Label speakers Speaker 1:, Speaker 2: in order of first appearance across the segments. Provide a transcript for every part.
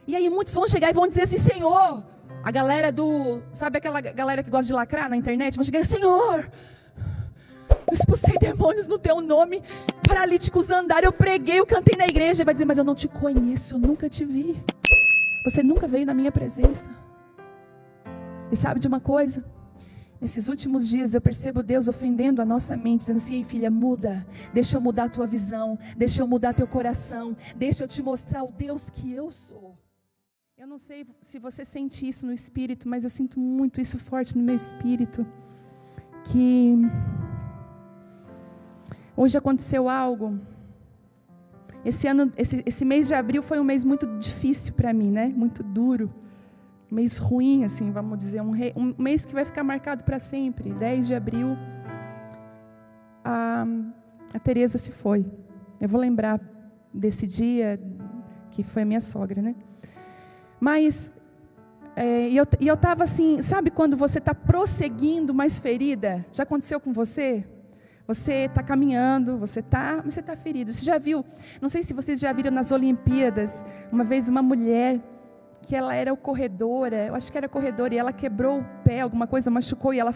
Speaker 1: E aí muitos vão chegar e vão dizer assim: Senhor, a galera sabe aquela galera que gosta de lacrar na internet? Vão chegar: Senhor, eu expulsei demônios no teu nome, paralíticos andaram, eu preguei, eu cantei na igreja. Vai dizer: mas eu não te conheço, eu nunca te vi. Você nunca veio na minha presença. E sabe de uma coisa? Nesses últimos dias eu percebo Deus ofendendo a nossa mente, dizendo assim: ei filha, muda, deixa eu mudar a tua visão, deixa eu mudar teu coração, deixa eu te mostrar o Deus que eu sou. Eu não sei se você sente isso no espírito, mas eu sinto muito isso forte no meu espírito, que hoje aconteceu algo. Esse mês de abril foi um mês muito difícil para mim, né? Muito duro. Um mês ruim, assim, vamos dizer. Um mês que vai ficar marcado para sempre. 10 de abril, a Tereza se foi. Eu vou lembrar desse dia, que foi a minha sogra, né? Mas, eu estava assim, sabe quando você está prosseguindo, mas ferida? Já aconteceu com você? Você está caminhando, mas você está ferido. Você já viu, não sei se vocês já viram nas Olimpíadas, uma vez uma mulher, que ela era corredora, eu acho que era corredora, e ela quebrou o pé, alguma coisa machucou, e ela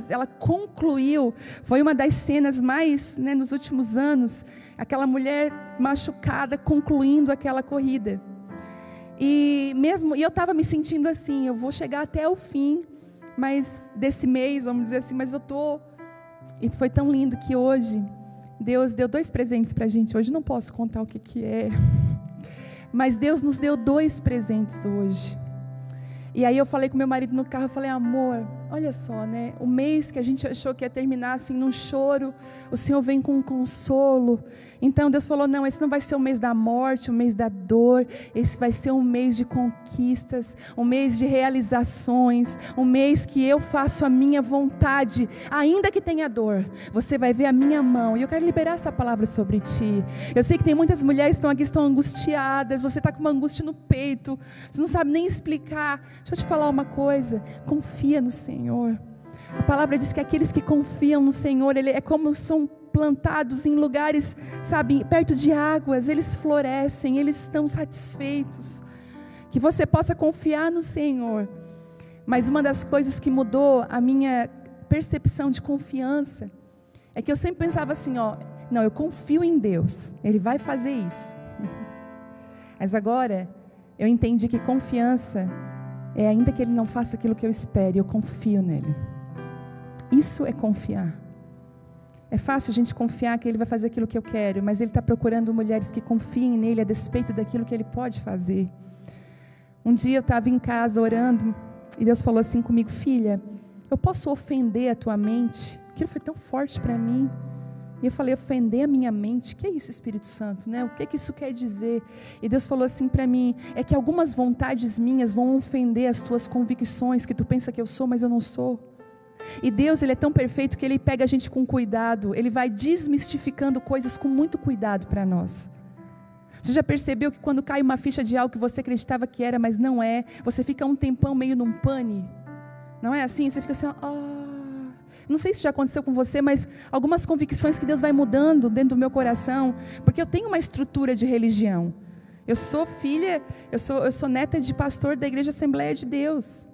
Speaker 1: ela concluiu, foi uma das cenas mais, né, nos últimos anos, aquela mulher machucada, concluindo aquela corrida. E eu estava me sentindo assim: eu vou chegar até o fim, mas desse mês, vamos dizer assim, mas eu estou... E foi tão lindo que hoje, Deus deu 2 presentes para a gente. Hoje não posso contar o que é, mas Deus nos deu 2 presentes hoje. E aí eu falei com meu marido no carro, eu falei: amor, olha só, né? O mês que a gente achou que ia terminar assim num choro, o Senhor vem com um consolo. Então Deus falou: não, esse não vai ser o mês da morte, o mês da dor, esse vai ser um mês de conquistas, um mês de realizações, um mês que eu faço a minha vontade, ainda que tenha dor, você vai ver a minha mão. E eu quero liberar essa palavra sobre ti. Eu sei que tem muitas mulheres que estão aqui, que estão angustiadas, você está com uma angústia no peito, você não sabe nem explicar. Deixa eu te falar uma coisa: confia no Senhor. A palavra diz que aqueles que confiam no Senhor, Ele é como são plantados em lugares, sabe, perto de águas, eles florescem, eles estão satisfeitos. Que você possa confiar no Senhor. Mas uma das coisas que mudou a minha percepção de confiança é que eu sempre pensava assim: não, eu confio em Deus, Ele vai fazer isso. Mas agora eu entendi que confiança é ainda que Ele não faça aquilo que eu espere, eu confio nele. Isso é confiar. É fácil a gente confiar que Ele vai fazer aquilo que eu quero, mas Ele está procurando mulheres que confiem nele a despeito daquilo que Ele pode fazer. Um dia eu estava em casa orando, e Deus falou assim comigo: filha, eu posso ofender a tua mente? Aquilo foi tão forte para mim. E eu falei: ofender a minha mente? Que é isso, Espírito Santo, né? O que isso quer dizer? E Deus falou assim para mim: é que algumas vontades minhas vão ofender as tuas convicções, que tu pensa que eu sou, mas eu não sou. E Deus, Ele é tão perfeito que Ele pega a gente com cuidado. Ele vai desmistificando coisas com muito cuidado para nós. Você já percebeu que quando cai uma ficha de algo que você acreditava que era, mas não é, você fica um tempão meio num pane? Não é assim? Você fica assim: não sei se já aconteceu com você, mas algumas convicções que Deus vai mudando dentro do meu coração, porque eu tenho uma estrutura de religião. Eu sou filha, eu sou neta de pastor da Igreja Assembleia de Deus.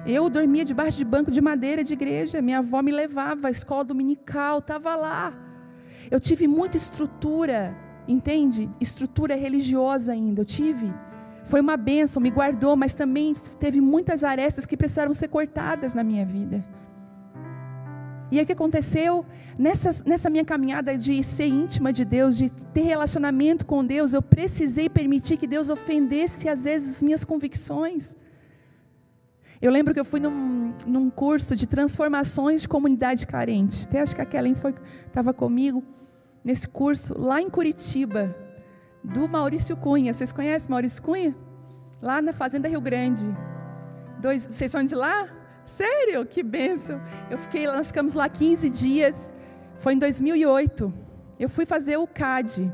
Speaker 1: Eu dormia debaixo de banco de madeira de igreja, minha avó me levava à escola dominical, estava lá. Eu tive muita estrutura, entende? Estrutura religiosa ainda, eu tive. Foi uma bênção, me guardou, mas também teve muitas arestas que precisaram ser cortadas na minha vida. E aí o que aconteceu? Nessa minha caminhada de ser íntima de Deus, de ter relacionamento com Deus, eu precisei permitir que Deus ofendesse às vezes as minhas convicções. Eu lembro que eu fui num curso de transformações de comunidade carente. Até acho que a Kellen estava comigo nesse curso, lá em Curitiba, do Maurício Cunha. Vocês conhecem Maurício Cunha? Lá na Fazenda Rio Grande. Vocês são de lá? Sério? Que bênção. Nós ficamos lá 15 dias. Foi em 2008. Eu fui fazer o CAD,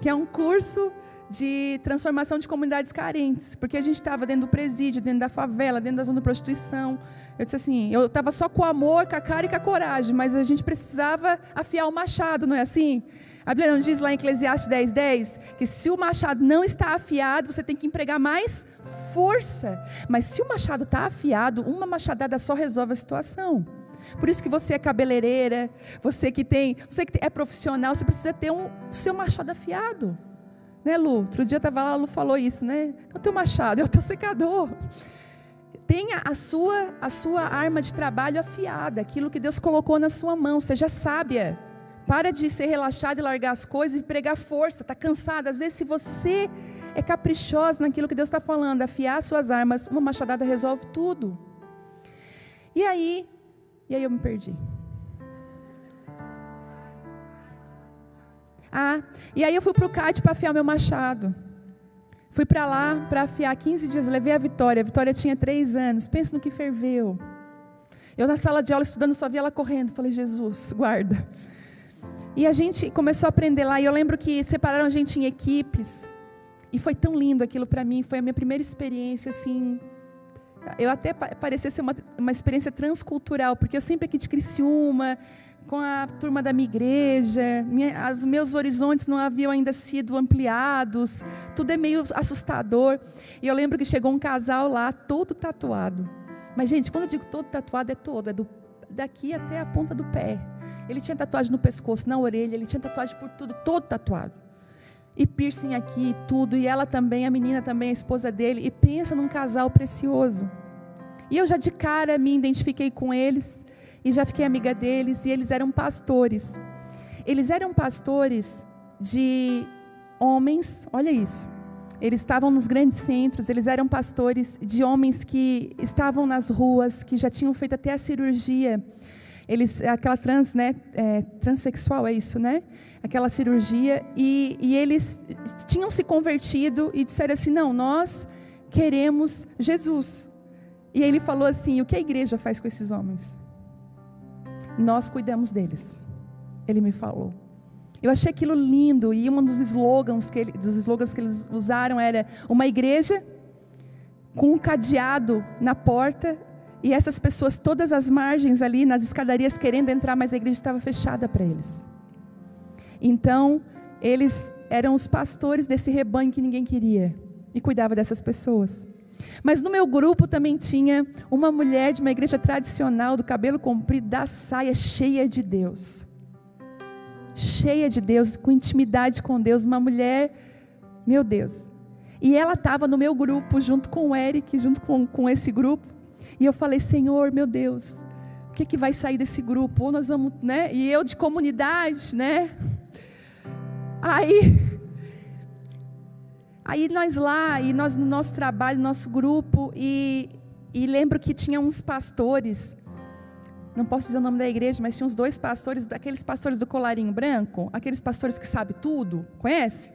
Speaker 1: que é um curso de transformação de comunidades carentes, porque a gente estava dentro do presídio, dentro da favela, dentro da zona de prostituição. Eu disse assim, eu estava só com o amor, com a cara e com a coragem, mas a gente precisava afiar o machado, não é assim? A Bíblia não diz lá em Eclesiastes 10:10 que se o machado não está afiado, você tem que empregar mais força. Mas se o machado está afiado, uma machadada só resolve a situação. Por isso que você é cabeleireira, você que é profissional, você precisa ter o seu machado afiado. Né, Lu? Outro dia eu estava lá, a Lu falou isso, né? É o teu machado, é o teu secador. Tenha a sua arma de trabalho afiada, aquilo que Deus colocou na sua mão, seja sábia. Para de ser relaxada e largar as coisas e pregar força, está cansada. Às vezes, se você é caprichosa naquilo que Deus está falando, afiar suas armas, uma machadada resolve tudo. E aí eu me perdi. E aí eu fui para o CAT para afiar meu machado. Fui para lá para afiar 15 dias, levei a Vitória tinha 3 anos, pensa no que ferveu. Eu na sala de aula estudando, só vi ela correndo, falei, Jesus, guarda. E a gente começou a aprender lá, e eu lembro que separaram a gente em equipes, e foi tão lindo aquilo para mim, foi a minha primeira experiência, assim, eu até parecia ser uma experiência transcultural, porque eu sempre aqui de Criciúma, com a turma da minha igreja, os meus horizontes não haviam ainda sido ampliados, tudo é meio assustador. E eu lembro que chegou um casal lá, todo tatuado. Mas, gente, quando eu digo todo tatuado, é daqui até a ponta do pé. Ele tinha tatuagem no pescoço, na orelha, ele tinha tatuagem por tudo, todo tatuado. E piercing aqui e tudo, e ela também, a menina também, a esposa dele. E pensa num casal precioso. E eu já de cara me identifiquei com eles, e já fiquei amiga deles, e eles eram pastores. Eles eram pastores de homens, olha isso. Eles estavam nos grandes centros, eles eram pastores de homens que estavam nas ruas, que já tinham feito até a cirurgia. Aquela transexual, é isso, né? Aquela cirurgia, e eles tinham se convertido e disseram assim, não, nós queremos Jesus. E ele falou assim, o que a igreja faz com esses homens? Nós cuidamos deles. Ele me falou. Eu achei aquilo lindo, e um dos slogans que eles usaram era uma igreja com um cadeado na porta, e essas pessoas todas as margens ali, nas escadarias querendo entrar, mas a igreja estava fechada para eles. Então, eles eram os pastores desse rebanho que ninguém queria, e cuidava dessas pessoas. Mas no meu grupo também tinha uma mulher de uma igreja tradicional, do cabelo comprido, da saia, cheia de Deus, com intimidade com Deus, uma mulher, meu Deus, e ela estava no meu grupo, junto com o Eric, junto com esse grupo, e eu falei, Senhor, meu Deus, o que vai sair desse grupo? Ou nós vamos, né? E eu de comunidade, né? Aí nós lá, e nós no nosso trabalho, no nosso grupo, e lembro que tinha uns pastores, não posso dizer o nome da igreja, mas tinha uns 2 pastores, aqueles pastores do colarinho branco, aqueles pastores que sabem tudo, conhece?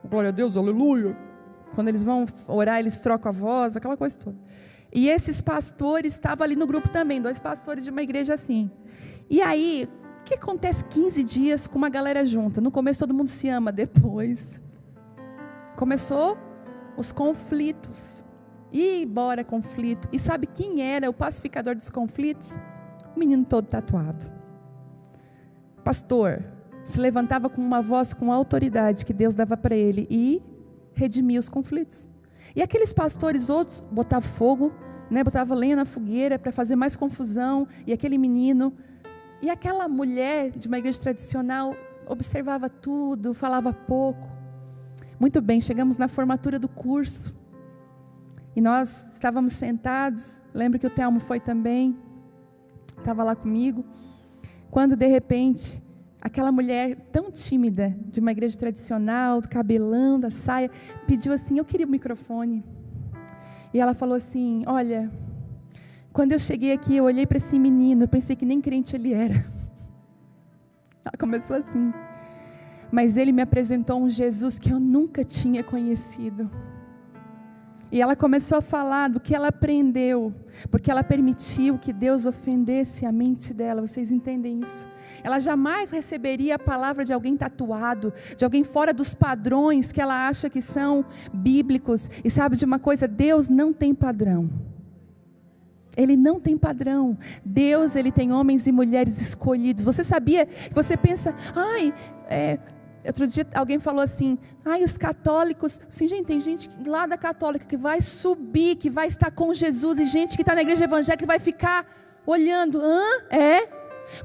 Speaker 1: Glória a Deus, aleluia. Quando eles vão orar, eles trocam a voz, aquela coisa toda. E esses pastores estavam ali no grupo também, 2 pastores de uma igreja assim. E aí, o que acontece 15 dias com uma galera junta? No começo todo mundo se ama, depois começou os conflitos. E bora conflito. E sabe quem era o pacificador dos conflitos? O menino todo tatuado. Pastor, se levantava com uma voz, com autoridade que Deus dava para ele e redimia os conflitos. E aqueles pastores outros botavam fogo, né, botavam lenha na fogueira para fazer mais confusão. E aquele menino, e aquela mulher de uma igreja tradicional observava tudo, falava pouco. Muito bem, chegamos na formatura do curso. E nós estávamos sentados, lembro que o Telmo foi também, estava lá comigo, quando de repente, aquela mulher tão tímida, de uma igreja tradicional, do cabelão, da saia, pediu assim, eu queria o microfone. E ela falou assim, olha, quando eu cheguei aqui, eu olhei para esse menino, eu pensei que nem crente ele era. Ela começou assim, mas ele me apresentou um Jesus que eu nunca tinha conhecido. E ela começou a falar do que ela aprendeu, porque ela permitiu que Deus ofendesse a mente dela, vocês entendem isso? Ela jamais receberia a palavra de alguém tatuado, de alguém fora dos padrões que ela acha que são bíblicos. E sabe de uma coisa? Deus não tem padrão. Ele não tem padrão. Deus, Ele tem homens e mulheres escolhidos. Você sabia? Você pensa, outro dia alguém falou assim, os católicos, assim, gente, tem gente lá da católica que vai subir, que vai estar com Jesus, e gente que está na igreja evangélica que vai ficar olhando,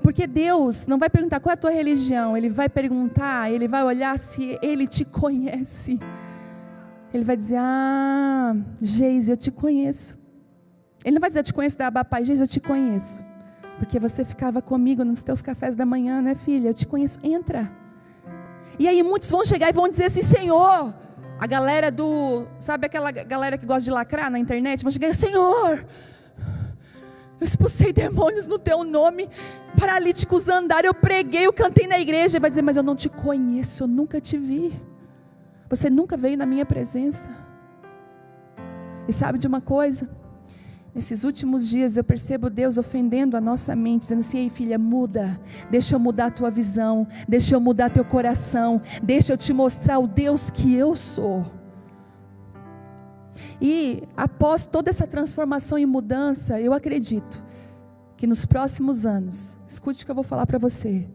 Speaker 1: porque Deus não vai perguntar qual é a tua religião, Ele vai perguntar, Ele vai olhar se Ele te conhece. Ele vai dizer, Geise, eu te conheço. Ele não vai dizer, eu te conheço da Abapai, Geise, eu te conheço, porque você ficava comigo nos teus cafés da manhã, né, filha? Eu te conheço, entra. E aí muitos vão chegar e vão dizer assim, Senhor, a galera sabe aquela galera que gosta de lacrar na internet? Vão chegar, Senhor, eu expulsei demônios no teu nome, paralíticos andaram, eu preguei, eu cantei na igreja. Ele vai dizer, mas eu não te conheço, eu nunca te vi, você nunca veio na minha presença. E sabe de uma coisa? Nesses últimos dias eu percebo Deus ofendendo a nossa mente, dizendo assim, ei filha, muda, deixa eu mudar a tua visão, deixa eu mudar teu coração, deixa eu te mostrar o Deus que eu sou. E após toda essa transformação e mudança, eu acredito que nos próximos anos, escute o que eu vou falar para você,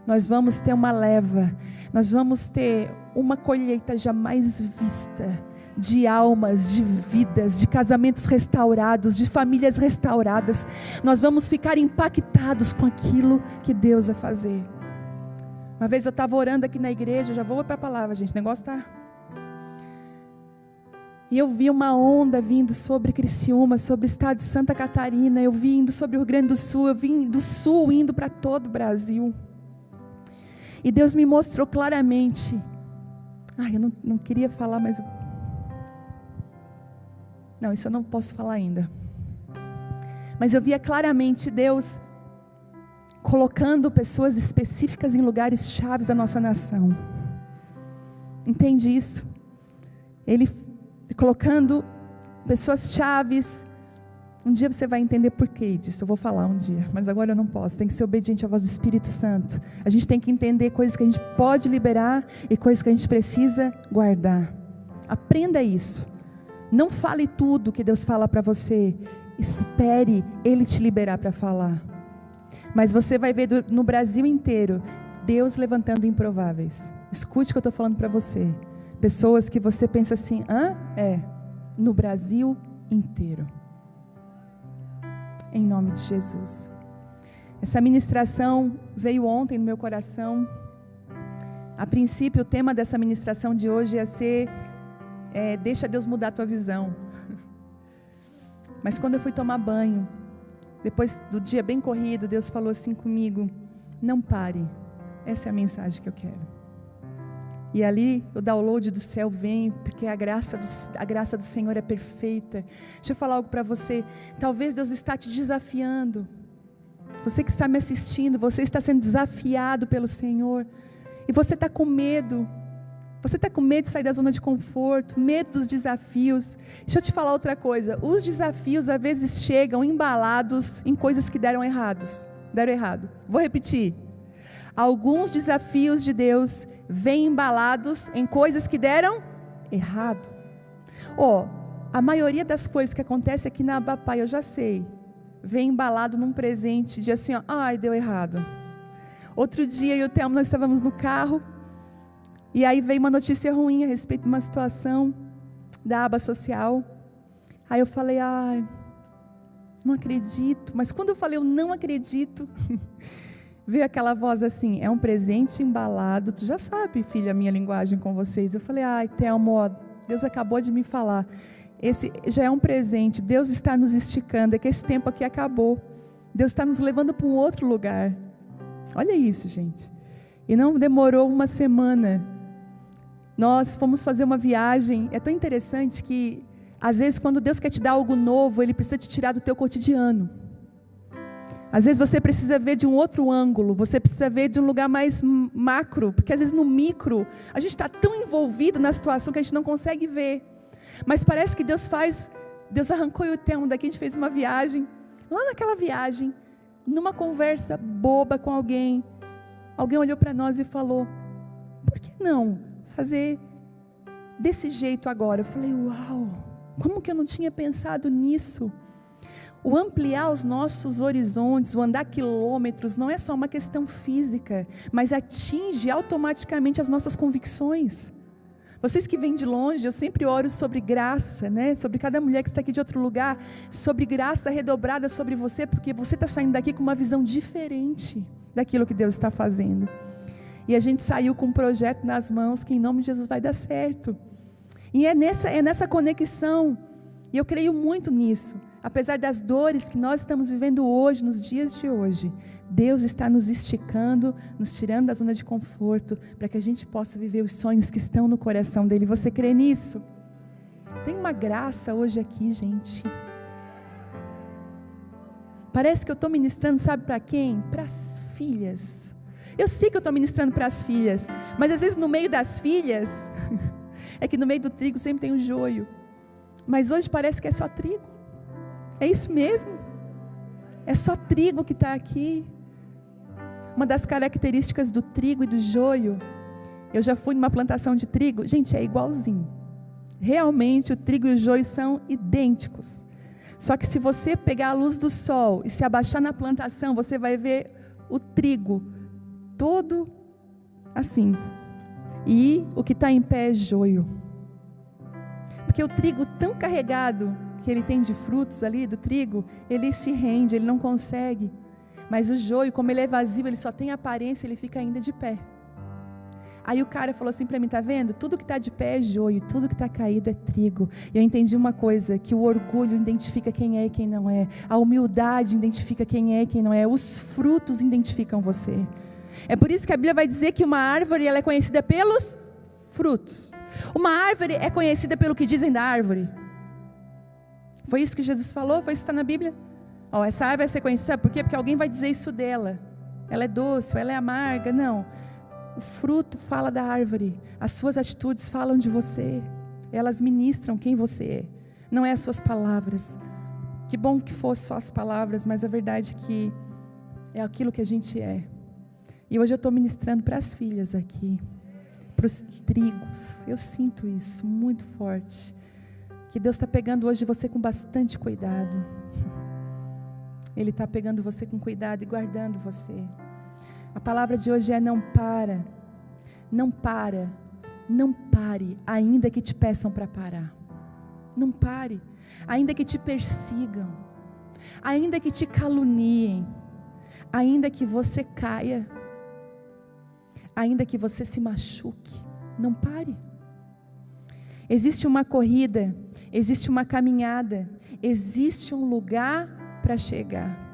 Speaker 1: nós vamos ter uma leva, nós vamos ter uma colheita jamais vista, de almas, de vidas, de casamentos restaurados, de famílias restauradas. Nós vamos ficar impactados com aquilo que Deus vai fazer. Uma vez eu estava orando aqui na igreja, já vou para a palavra, gente, o negócio está... E eu vi uma onda vindo sobre Criciúma, sobre o estado de Santa Catarina, eu vi indo sobre o Rio Grande do Sul, eu vim do Sul indo para todo o Brasil. E Deus me mostrou claramente, eu não queria falar, mas... Não, isso eu não posso falar ainda. Mas eu via claramente Deus colocando pessoas específicas em lugares chaves da nossa nação. Entende isso? Ele colocando pessoas chaves. Um dia você vai entender por que disso, eu vou falar um dia, mas agora eu não posso, tem que ser obediente à voz do Espírito Santo. A gente tem que entender coisas que a gente pode liberar e coisas que a gente precisa guardar. Aprenda isso. Não fale tudo que Deus fala para você, espere Ele te liberar para falar. Mas você vai ver no Brasil inteiro, Deus levantando improváveis. Escute o que eu estou falando para você. Pessoas que você pensa assim, no Brasil inteiro. Em nome de Jesus. Essa ministração veio ontem no meu coração. A princípio o tema dessa ministração de hoje ia ser... deixa Deus mudar a tua visão. Mas quando eu fui tomar banho, depois do dia bem corrido, Deus falou assim comigo, não pare, essa é a mensagem que eu quero. E ali o download do céu vem, porque a graça do Senhor é perfeita. Deixa eu falar algo para você, talvez Deus está te desafiando, você que está me assistindo, você está sendo desafiado pelo Senhor, e você está com medo. Você está com medo de sair da zona de conforto, medo dos desafios. Deixa eu te falar outra coisa, os desafios às vezes chegam embalados em coisas que deram errado. Vou repetir, alguns desafios de Deus vêm embalados em coisas que deram errado. A maioria das coisas que acontece aqui na Abapai, eu já sei, vem embalado num presente de assim, deu errado. Outro dia eu e o Thelma, nós estávamos no carro, e aí veio uma notícia ruim a respeito de uma situação da aba social. Aí eu falei, não acredito. Mas quando eu falei, eu não acredito, veio aquela voz assim, é um presente embalado. Tu já sabe, filha, a minha linguagem com vocês. Eu falei, Thelma, Deus acabou de me falar. Esse já é um presente, Deus está nos esticando, é que esse tempo aqui acabou. Deus está nos levando para um outro lugar. Olha isso, gente. E não demorou uma semana. Nós fomos fazer uma viagem, é tão interessante que, às vezes, quando Deus quer te dar algo novo, Ele precisa te tirar do teu cotidiano. Às vezes você precisa ver de um outro ângulo, você precisa ver de um lugar mais macro, porque às vezes no micro, a gente está tão envolvido na situação que a gente não consegue ver. Mas parece que Deus arrancou o Thelma daqui, a gente fez uma viagem, lá naquela viagem, numa conversa boba com alguém olhou para nós e falou, por que não fazer desse jeito agora? Eu falei, uau, como que eu não tinha pensado nisso? O ampliar os nossos horizontes, o andar quilômetros, não é só uma questão física, mas atinge automaticamente as nossas convicções. Vocês que vêm de longe, eu sempre oro sobre graça, né? Sobre cada mulher que está aqui de outro lugar, sobre graça redobrada sobre você, porque você está saindo daqui com uma visão diferente daquilo que Deus está fazendo. E a gente saiu com um projeto nas mãos que em nome de Jesus vai dar certo. E é nessa conexão, e eu creio muito nisso. Apesar das dores que nós estamos vivendo hoje, nos dias de hoje, Deus está nos esticando, nos tirando da zona de conforto, para que a gente possa viver os sonhos que estão no coração dEle. Você crê nisso? Tem uma graça hoje aqui, gente. Parece que eu estou ministrando, sabe para quem? Para as filhas. Eu sei que eu estou ministrando para as filhas, mas às vezes no meio das filhas, é que no meio do trigo sempre tem um joio. Mas hoje parece que é só trigo. É isso mesmo. É só trigo que está aqui. Uma das características do trigo e do joio, eu já fui numa plantação de trigo, gente, é igualzinho. Realmente o trigo e o joio são idênticos. Só que se você pegar a luz do sol e se abaixar na plantação, você vai ver o trigo todo assim. E o que está em pé é joio. Porque o trigo tão carregado que ele tem de frutos ali do trigo, ele se rende, ele não consegue. Mas o joio, como ele é vazio, ele só tem aparência, ele fica ainda de pé. Aí o cara falou assim para mim, tá vendo? Tudo que está de pé é joio, tudo que está caído é trigo. E eu entendi uma coisa, que o orgulho identifica quem é e quem não é. A humildade identifica quem é e quem não é. Os frutos identificam você. É por isso que a Bíblia vai dizer que uma árvore ela é conhecida pelos frutos. Uma árvore é conhecida pelo que dizem da árvore. Foi isso que Jesus falou? Foi isso que está na Bíblia? Essa árvore vai ser conhecida, sabe por quê? Porque alguém vai dizer isso dela. Ela é doce, ela é amarga. Não. O fruto fala da árvore. As suas atitudes falam de você. Elas ministram quem você é. Não é as suas palavras. Que bom que fosse só as palavras, mas a verdade é que é aquilo que a gente é. E hoje eu estou ministrando para as filhas aqui. Para os trigos. Eu sinto isso muito forte. Que Deus está pegando hoje você com bastante cuidado. Ele está pegando você com cuidado e guardando você. A palavra de hoje é não para, não para, não pare, ainda que te peçam para parar. Não pare, ainda que te persigam, ainda que te caluniem, ainda que você caia, ainda que você se machuque, não pare. Existe uma corrida, existe uma caminhada, existe um lugar para chegar.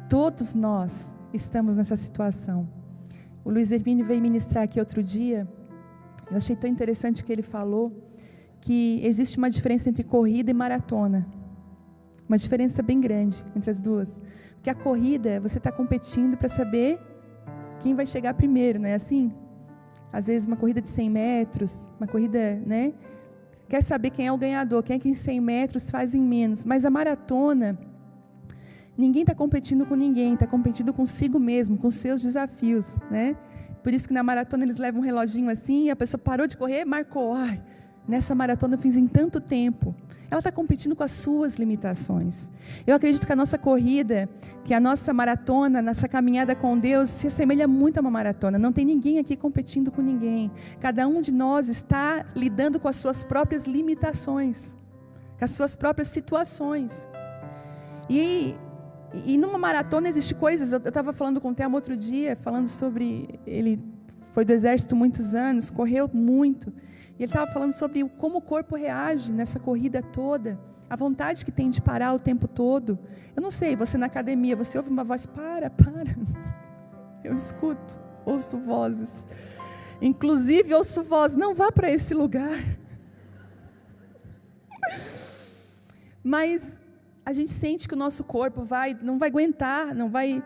Speaker 1: Todos nós estamos nessa situação. O Luiz Hermínio veio ministrar aqui outro dia. Eu achei tão interessante o que ele falou, que existe uma diferença entre corrida e maratona. Uma diferença bem grande entre as duas. Porque a corrida, você está competindo para saber quem vai chegar primeiro, não é assim? Às vezes uma corrida de 100 metros, uma corrida, né? Quer saber quem é o ganhador, quem é que em 100 metros faz em menos. Mas a maratona, ninguém está competindo com ninguém, está competindo consigo mesmo, com seus desafios, né? Por isso que na maratona eles levam um reloginho assim, e a pessoa parou de correr, marcou. Ai, nessa maratona eu fiz em tanto tempo. Ela está competindo com as suas limitações. Eu acredito que a nossa corrida, que a nossa maratona, nossa caminhada com Deus, se assemelha muito a uma maratona. Não tem ninguém aqui competindo com ninguém. Cada um de nós está lidando com as suas próprias limitações, com as suas próprias situações. E numa maratona existem coisas. Eu estava falando com o Thelma outro dia, falando sobre, ele foi do exército muitos anos, correu muito. E ele estava falando sobre como o corpo reage nessa corrida toda, a vontade que tem de parar o tempo todo. Eu não sei, você na academia, você ouve uma voz, para. Eu escuto, ouço vozes. Inclusive ouço vozes, não vá para esse lugar. Mas a gente sente que o nosso corpo não vai aguentar, não vai...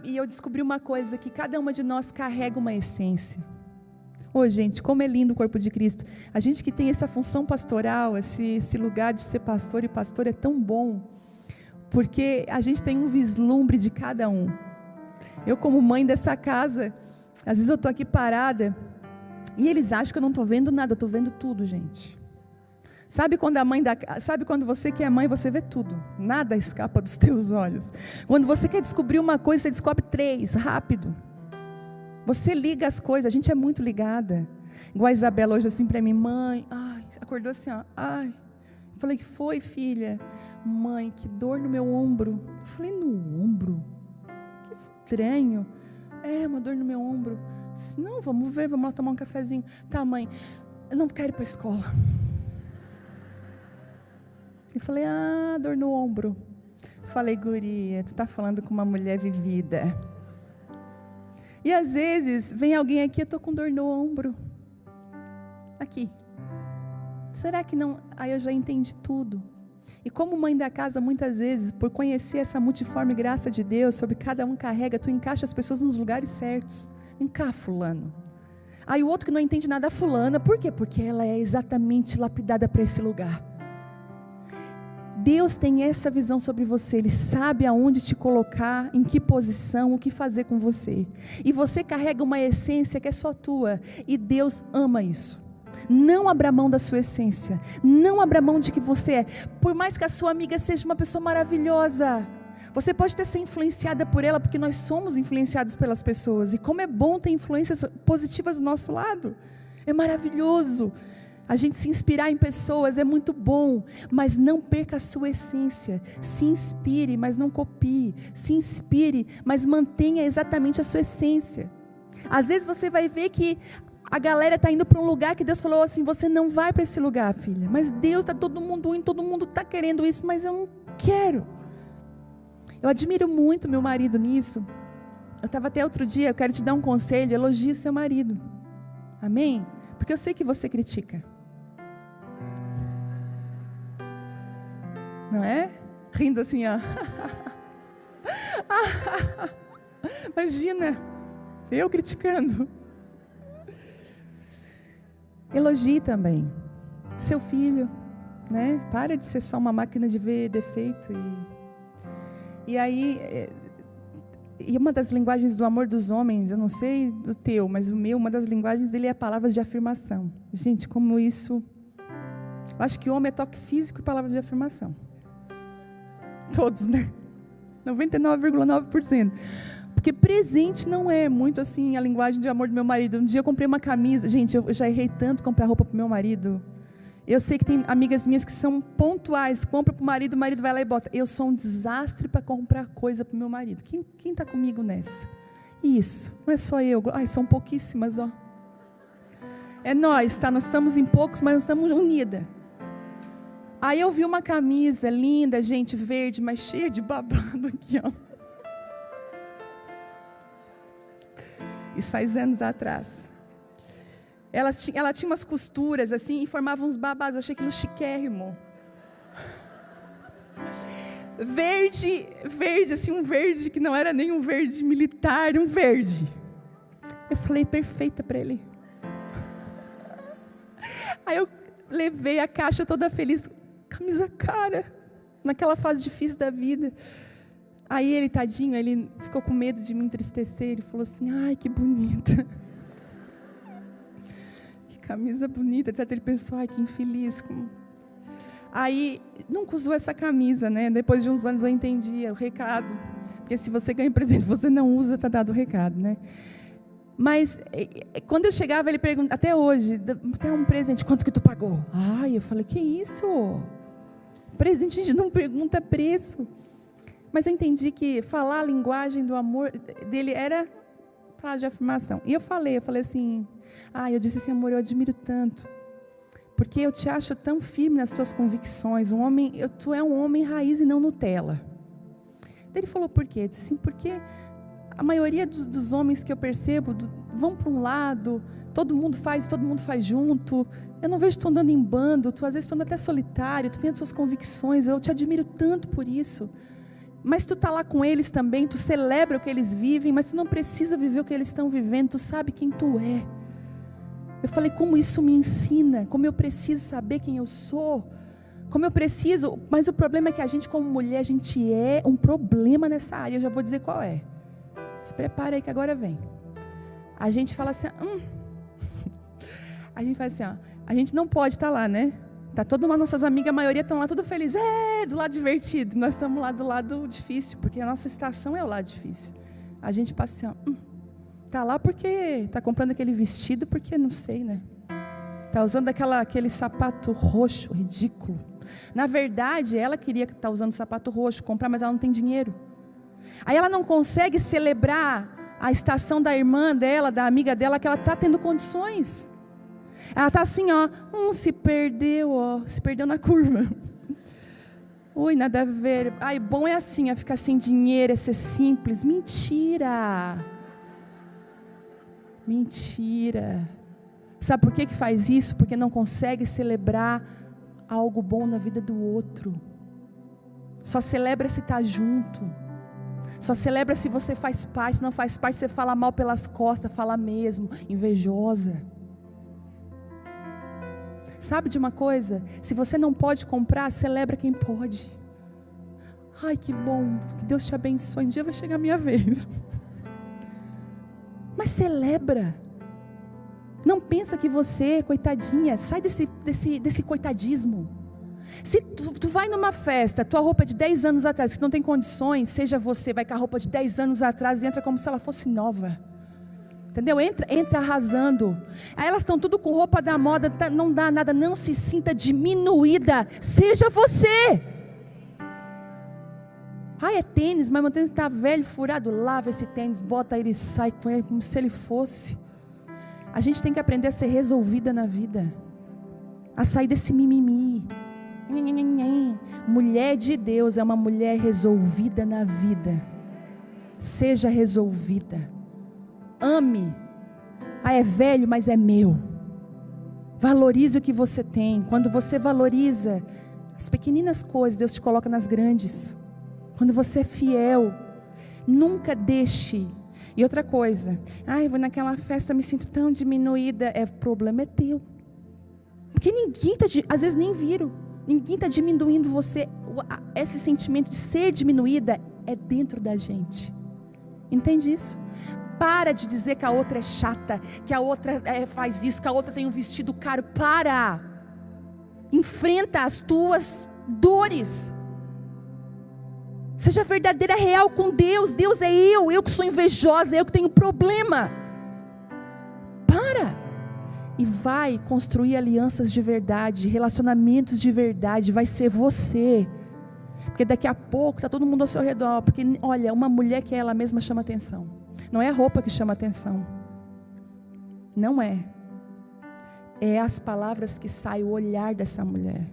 Speaker 1: E eu descobri uma coisa, que cada uma de nós carrega uma essência. Gente, como é lindo o corpo de Cristo. A gente que tem essa função pastoral, esse lugar de ser pastor e pastor é tão bom, porque a gente tem um vislumbre de cada um. Eu, como mãe dessa casa, às vezes eu estou aqui parada, e eles acham que eu não estou vendo nada, eu estou vendo tudo, gente. Sabe quando você que é mãe, você vê tudo. Nada escapa dos teus olhos. Quando você quer descobrir uma coisa, você descobre 3, rápido. Você liga as coisas, a gente é muito ligada. Igual a Isabela hoje assim para mim, mãe, acordou assim, ai. Eu falei, que foi, filha? Mãe, que dor no meu ombro. Eu falei, no ombro? Que estranho. Uma dor no meu ombro. Eu disse, não, vamos ver, vamos lá tomar um cafezinho. Tá, mãe, eu não quero ir para a escola. Eu falei, dor no ombro. Eu falei, guria, tu tá falando com uma mulher vivida. E às vezes, vem alguém aqui, eu tô com dor no ombro. Aqui. Será que não? Aí eu já entendi tudo. E como mãe da casa, muitas vezes, por conhecer essa multiforme graça de Deus, sobre cada um carrega, tu encaixa as pessoas nos lugares certos. Vem cá, fulano. Aí o outro que não entende nada, fulana. Por quê? Porque ela é exatamente lapidada para esse lugar. Deus tem essa visão sobre você, Ele sabe aonde te colocar, em que posição, o que fazer com você. E você carrega uma essência que é só tua, e Deus ama isso. Não abra mão da sua essência, não abra mão de que você é. Por mais que a sua amiga seja uma pessoa maravilhosa, você pode até ser influenciada por ela, porque nós somos influenciados pelas pessoas, e como é bom ter influências positivas do nosso lado, é maravilhoso. A gente se inspirar em pessoas é muito bom, mas não perca a sua essência. Se inspire, mas não copie. Se inspire, mas mantenha exatamente a sua essência. Às vezes você vai ver que a galera está indo para um lugar que Deus falou assim, você não vai para esse lugar, filha. Mas Deus está todo mundo indo, todo mundo está querendo isso, mas eu não quero. Eu admiro muito meu marido nisso. Eu estava até outro dia, eu quero te dar um conselho, elogie seu marido. Amém? Porque eu sei que você critica. Não é? Rindo assim, ó. Imagina, eu criticando. Elogie também seu filho, né? Para de ser só uma máquina de ver defeito. E aí, e uma das linguagens do amor dos homens, eu não sei do teu, mas o meu, uma das linguagens dele é palavras de afirmação. Gente, como isso... Eu acho que o homem é toque físico e palavras de afirmação. Todos, né? 99,9%. Porque presente não é muito assim a linguagem de amor do meu marido. Um dia eu comprei uma camisa. Gente, eu já errei tanto comprar roupa para o meu marido. Eu sei que tem amigas minhas que são pontuais. Compra para o marido vai lá e bota. Eu sou um desastre para comprar coisa para o meu marido. Quem está comigo nessa? Isso, não é só eu. São pouquíssimas, ó. É nós, tá? Nós estamos em poucos, mas nós estamos unidas. Aí eu vi uma camisa linda, gente, verde, mas cheia de babado aqui, ó. Isso faz anos atrás. Ela tinha umas costuras assim e formava uns babados. Eu achei aquilo chiquérrimo. Verde, assim, um verde que não era nem um verde militar, um verde. Eu falei, perfeita para ele. Aí eu levei a caixa toda feliz. Camisa cara, naquela fase difícil da vida. Aí ele, tadinho, ele ficou com medo de me entristecer. Ele falou assim, ai, que bonita. Que camisa bonita, etc. Ele pensou, ai, que infeliz. Aí, nunca usou essa camisa, né? Depois de uns anos eu entendi o recado. Porque se você ganha presente, você não usa, está dado o recado, né? Mas, quando eu chegava, ele perguntava, até hoje, até um presente, quanto que tu pagou? Ai, eu falei, que isso? Presente a gente não pergunta preço. Mas eu entendi que falar a linguagem do amor dele era falar de afirmação. E eu falei assim, eu disse assim, amor, eu admiro tanto, porque eu te acho tão firme nas tuas convicções, tu é um homem raiz e não Nutella. Daí ele falou, por quê? Eu disse assim, porque a maioria dos homens que eu percebo vão para um lado, todo mundo faz junto, eu não vejo tu andando em bando, tu às vezes tu anda até solitário, tu tem as tuas convicções, eu te admiro tanto por isso. Mas tu está lá com eles também, tu celebra o que eles vivem, mas tu não precisa viver o que eles estão vivendo, tu sabe quem tu é. Eu falei, como isso me ensina, como eu preciso saber quem eu sou, como eu preciso, mas o problema é que a gente como mulher, a gente é um problema nessa área, eu já vou dizer qual é. Se prepara aí que agora vem. A gente fala assim, a gente faz assim, a gente não pode estar lá, né? Tá todas as nossas amigas, a maioria estão lá tudo feliz, do lado divertido. Nós estamos lá do lado difícil, porque a nossa estação é o lado difícil. A gente passa assim, tá lá porque tá comprando aquele vestido, porque não sei, né? Tá usando aquele sapato roxo, ridículo. Na verdade, ela queria estar usando sapato roxo, comprar, mas ela não tem dinheiro. Aí ela não consegue celebrar a estação da irmã dela, da amiga dela, que ela está tendo condições. Ela está assim, se perdeu na curva. Ui, nada a ver. Bom é assim, ficar sem dinheiro, é ser simples. Mentira. Sabe por que faz isso? Porque não consegue celebrar algo bom na vida do outro. Só celebra se está junto. Só celebra se você faz parte. Se não faz parte, você fala mal pelas costas, fala mesmo, invejosa. Sabe de uma coisa? Se você não pode comprar, celebra quem pode. Ai, que bom, que Deus te abençoe, um dia vai chegar a minha vez. Mas celebra. Não pensa que você, coitadinha, sai desse coitadismo. Se tu vai numa festa, tua roupa é de 10 anos atrás, que não tem condições, seja você, vai com a roupa de 10 anos atrás e entra como se ela fosse nova. Entendeu? Entra arrasando. Aí elas estão tudo com roupa da moda, não dá nada, não se sinta diminuída, seja você. É tênis, mas meu tênis está velho, furado, lava esse tênis, bota ele e sai com ele como se ele fosse. A gente tem que aprender a ser resolvida na vida, a sair desse mimimi. Mulher de Deus é uma mulher resolvida na vida. Seja resolvida. Ame. É velho, mas é meu. Valorize o que você tem. Quando você valoriza as pequeninas coisas, Deus te coloca nas grandes. Quando você é fiel, nunca deixe. E outra coisa, eu vou naquela festa, me sinto tão diminuída. O problema é teu. Porque ninguém às vezes nem viram. Ninguém está diminuindo você. Esse sentimento de ser diminuída é dentro da gente. Entende isso? Para de dizer que a outra é chata, que a outra faz isso, que a outra tem um vestido caro. Para. Enfrenta as tuas dores. Seja verdadeira, real com Deus. Deus é eu que sou invejosa, eu que tenho problema. Para. E vai construir alianças de verdade, relacionamentos de verdade. Vai ser você. Porque daqui a pouco está todo mundo ao seu redor. Porque olha, uma mulher que é ela mesma chama atenção. Não é a roupa que chama atenção. Não é. É as palavras que saem, o olhar dessa mulher.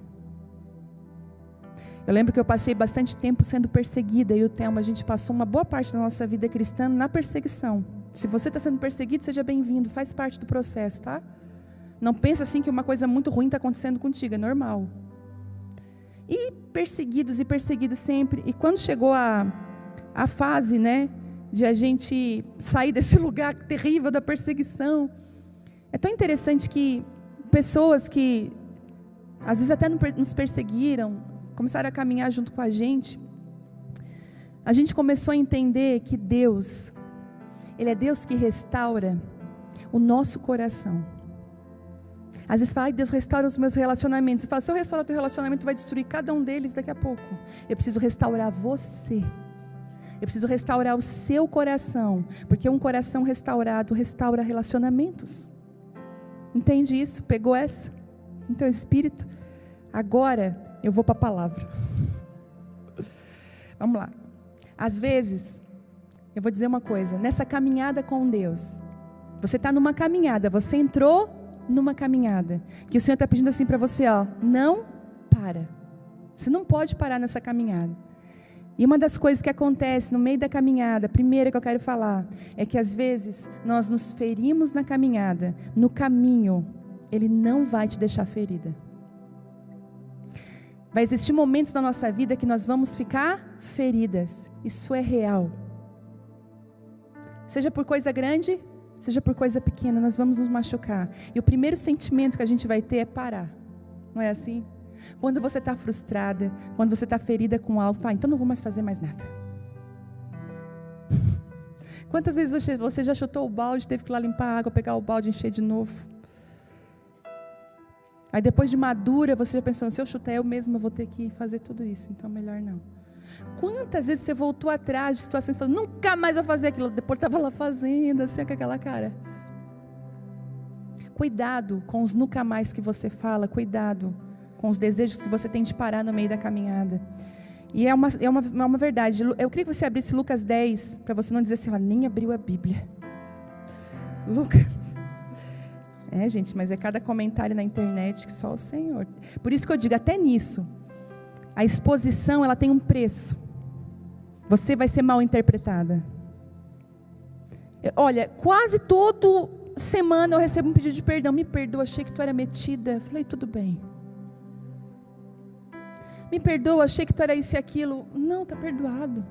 Speaker 1: Eu lembro que eu passei bastante tempo sendo perseguida. E o Thelma, a gente passou uma boa parte da nossa vida cristã na perseguição. Se você está sendo perseguido, seja bem-vindo. Faz parte do processo, tá? Não pensa assim que uma coisa muito ruim está acontecendo contigo. É normal. E perseguidos sempre. E quando chegou a fase, né, de a gente sair desse lugar terrível da perseguição, é tão interessante que pessoas que às vezes até nos perseguiram, começaram a caminhar junto com a gente começou a entender que Deus, Ele é Deus que restaura o nosso coração. Às vezes fala, Deus restaura os meus relacionamentos. Você fala, se eu restaurar o teu relacionamento, vai destruir cada um deles daqui a pouco. Eu preciso restaurar você. Eu preciso restaurar o seu coração. Porque um coração restaurado restaura relacionamentos. Entende isso? Pegou essa? No teu espírito? Agora eu vou para a palavra. Vamos lá. Às vezes, eu vou dizer uma coisa. Nessa caminhada com Deus, você está numa caminhada. Você entrou numa caminhada, que o Senhor está pedindo assim para você, não para. Você não pode parar nessa caminhada. E uma das coisas que acontece no meio da caminhada, a primeira que eu quero falar, é que às vezes nós nos ferimos na caminhada. No caminho, Ele não vai te deixar ferida. Vai existir momentos na nossa vida que nós vamos ficar feridas. Isso é real. Seja por coisa grande, seja por coisa pequena, nós vamos nos machucar. E o primeiro sentimento que a gente vai ter é parar. Não é assim? Quando você está frustrada, quando você está ferida com algo, então não vou mais fazer mais nada. Quantas vezes você já chutou o balde, teve que ir lá limpar a água, pegar o balde e encher de novo? Aí depois de madura, você já pensou, se eu chutar eu mesma vou ter que fazer tudo isso, então melhor não. Quantas vezes você voltou atrás de situações e falou, nunca mais vou fazer aquilo, depois estava lá fazendo, assim, com aquela cara. Cuidado com os nunca mais que você fala, cuidado com os desejos que você tem de parar no meio da caminhada. E é uma verdade. Eu queria que você abrisse Lucas 10, para você não dizer assim, ela nem abriu a Bíblia. Lucas. Gente, mas é cada comentário na internet que só o Senhor. Por isso que eu digo, até nisso, a exposição, ela tem um preço. Você vai ser mal interpretada. Olha, quase toda semana eu recebo um pedido de perdão. Me perdoa, achei que tu era metida. Eu falei, tudo bem. Me perdoa, achei que tu era isso e aquilo. Não, está perdoado.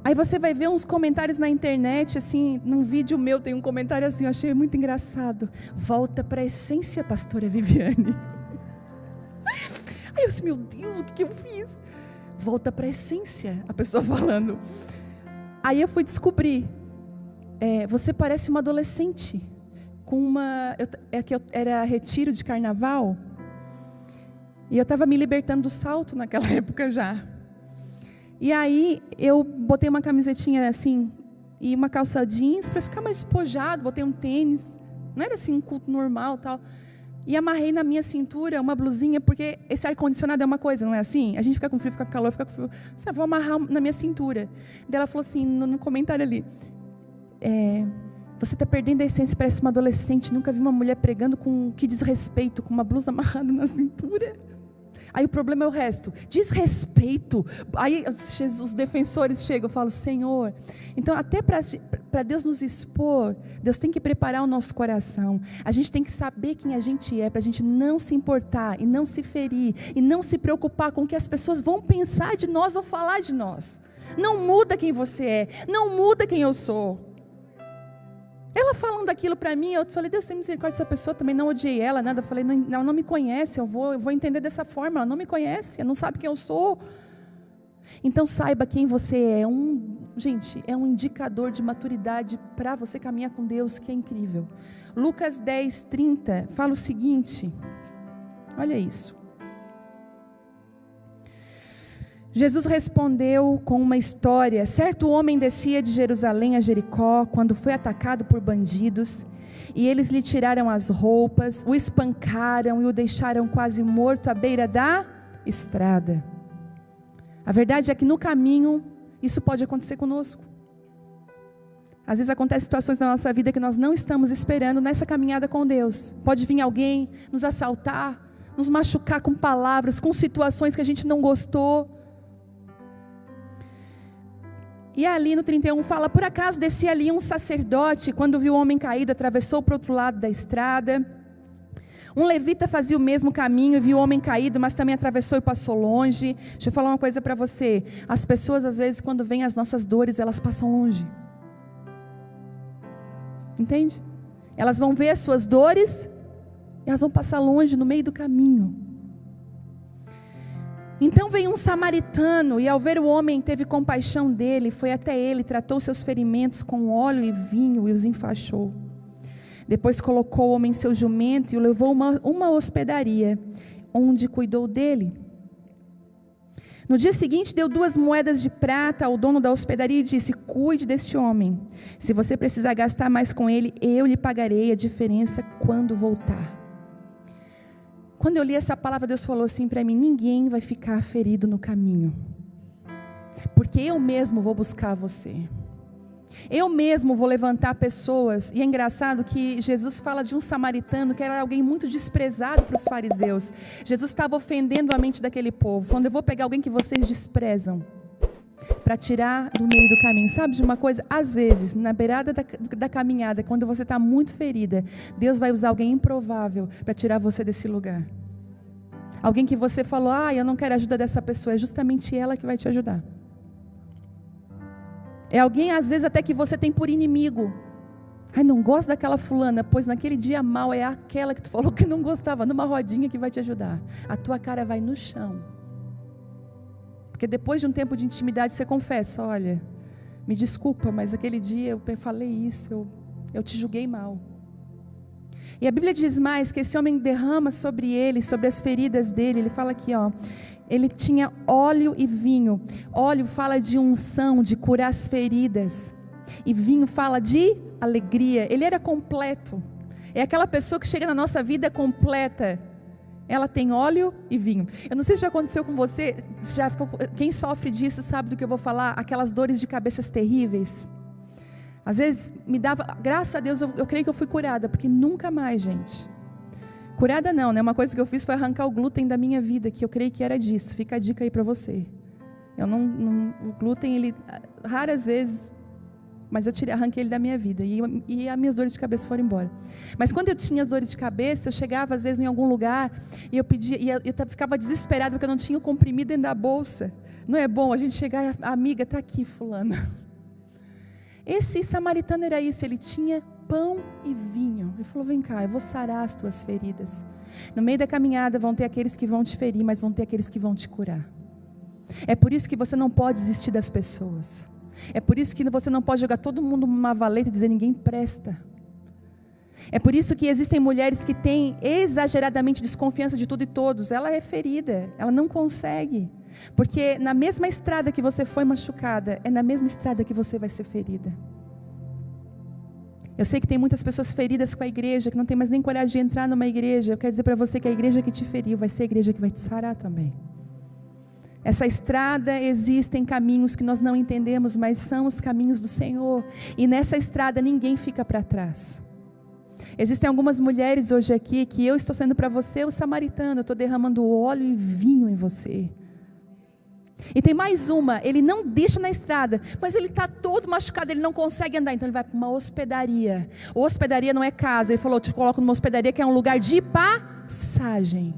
Speaker 1: Aí você vai ver uns comentários na internet, assim, num vídeo meu tem um comentário assim, eu achei muito engraçado. Volta para a essência, pastora Viviane. Aí eu disse, meu Deus, o que eu fiz? Volta para a essência, a pessoa falando. Aí eu fui descobrir, você parece uma adolescente, era retiro de carnaval, e eu estava me libertando do salto naquela época já. E aí eu botei uma camisetinha assim, e uma calça jeans para ficar mais despojado, botei um tênis, não era assim um culto normal tal, e amarrei na minha cintura uma blusinha, porque esse ar-condicionado é uma coisa, não é assim? A gente fica com frio, fica com calor, fica com frio, vou amarrar na minha cintura. Daí ela falou assim, no comentário ali, você está perdendo a essência, parece uma adolescente, nunca vi uma mulher pregando com que desrespeito, com uma blusa amarrada na cintura. Aí o problema é o resto, desrespeito. Aí os defensores chegam, eu falo, Senhor. Então até para Deus nos expor, Deus tem que preparar o nosso coração. A gente tem que saber quem a gente é, para a gente não se importar e não se ferir, e não se preocupar com o que as pessoas vão pensar de nós ou falar de nós. Não muda quem você é, não muda quem eu sou. Ela falando aquilo para mim, eu falei, Deus tem misericórdia dessa pessoa, também não odiei ela, nada. Eu falei, não, ela não me conhece, eu vou entender dessa forma, ela não me conhece, ela não sabe quem eu sou. Então saiba quem você é, gente, é um indicador de maturidade para você caminhar com Deus, que é incrível. Lucas 10, 30, fala o seguinte, olha isso. Jesus respondeu com uma história. Certo homem descia de Jerusalém a Jericó, quando foi atacado por bandidos, e eles lhe tiraram as roupas, o espancaram e o deixaram quase morto à beira da estrada. A verdade é que no caminho, isso pode acontecer conosco. Às vezes acontecem situações na nossa vida que nós não estamos esperando nessa caminhada com Deus. Pode vir alguém nos assaltar, nos machucar com palavras, com situações que a gente não gostou. E ali no 31 fala, por acaso descia ali um sacerdote, quando viu o homem caído, atravessou para o outro lado da estrada. Um levita fazia o mesmo caminho, viu o homem caído, mas também atravessou e passou longe. Deixa eu falar uma coisa para você, as pessoas às vezes quando vêm as nossas dores, elas passam longe. Entende? Elas vão ver as suas dores, e elas vão passar longe no meio do caminho. Então veio um samaritano, e ao ver o homem teve compaixão dele, foi até ele, tratou seus ferimentos com óleo e vinho e os enfaixou. Depois colocou o homem em seu jumento e o levou a uma hospedaria, onde cuidou dele. No dia seguinte deu 2 moedas de prata ao dono da hospedaria e disse, cuide deste homem, se você precisar gastar mais com ele, eu lhe pagarei a diferença quando voltar. Quando eu li essa palavra, Deus falou assim para mim, ninguém vai ficar ferido no caminho, porque eu mesmo vou buscar você, eu mesmo vou levantar pessoas. E é engraçado que Jesus fala de um samaritano, que era alguém muito desprezado para os fariseus. Jesus estava ofendendo a mente daquele povo, falando, eu vou pegar alguém que vocês desprezam, para tirar do meio do caminho. Sabe de uma coisa? Às vezes, na beirada da caminhada, quando você está muito ferida, Deus vai usar alguém improvável para tirar você desse lugar. Alguém que você falou, eu não quero a ajuda dessa pessoa, é justamente ela que vai te ajudar. É alguém às vezes até que você tem por inimigo. Não gosto daquela fulana, pois naquele dia mal é aquela que tu falou que não gostava, numa rodinha que vai te ajudar. A tua cara vai no chão. Porque depois de um tempo de intimidade você confessa, olha, me desculpa, mas aquele dia eu falei isso, eu te julguei mal. E a Bíblia diz mais que esse homem derrama sobre ele, sobre as feridas dele. Ele fala aqui, ó, ele tinha óleo e vinho. Óleo fala de unção, de curar as feridas. E vinho fala de alegria. Ele era completo. É aquela pessoa que chega na nossa vida completa. Ela tem óleo e vinho. Eu não sei se já aconteceu com você. Quem sofre disso sabe do que eu vou falar. Aquelas dores de cabeças terríveis. Às vezes me dava, graças a Deus eu creio que eu fui curada, porque nunca mais, gente. Curada não, né? Uma coisa que eu fiz foi arrancar o glúten da minha vida, que eu creio que era disso. Fica a dica aí para você. O glúten, ele, raras vezes, mas eu arranquei ele da minha vida, e as minhas dores de cabeça foram embora. Mas quando eu tinha as dores de cabeça, eu chegava às vezes em algum lugar, e eu pedia, e eu ficava desesperada, porque eu não tinha o comprimido dentro da bolsa. Não é bom a gente chegar e a amiga está aqui, fulana. Esse samaritano era isso, ele tinha pão e vinho. Ele falou, vem cá, eu vou sarar as tuas feridas. No meio da caminhada vão ter aqueles que vão te ferir, mas vão ter aqueles que vão te curar. É por isso que você não pode desistir das pessoas. É por isso que você não pode jogar todo mundo numa valeta e dizer ninguém presta. É por isso que existem mulheres que têm exageradamente desconfiança de tudo e todos. Ela é ferida, ela não consegue. Porque na mesma estrada que você foi machucada, é na mesma estrada que você vai ser ferida. Eu sei que tem muitas pessoas feridas com a igreja, que não tem mais nem coragem de entrar numa igreja. Eu quero dizer para você que a igreja que te feriu vai ser a igreja que vai te sarar também. Essa estrada, existem caminhos que nós não entendemos, mas são os caminhos do Senhor. E nessa estrada ninguém fica para trás. Existem algumas mulheres hoje aqui que eu estou sendo para você o samaritano, eu estou derramando óleo e vinho em você. E tem mais uma, ele não deixa na estrada, mas ele está todo machucado, ele não consegue andar, então ele vai para uma hospedaria. Hospedaria não é casa, ele falou, eu te coloco numa hospedaria que é um lugar de passagem,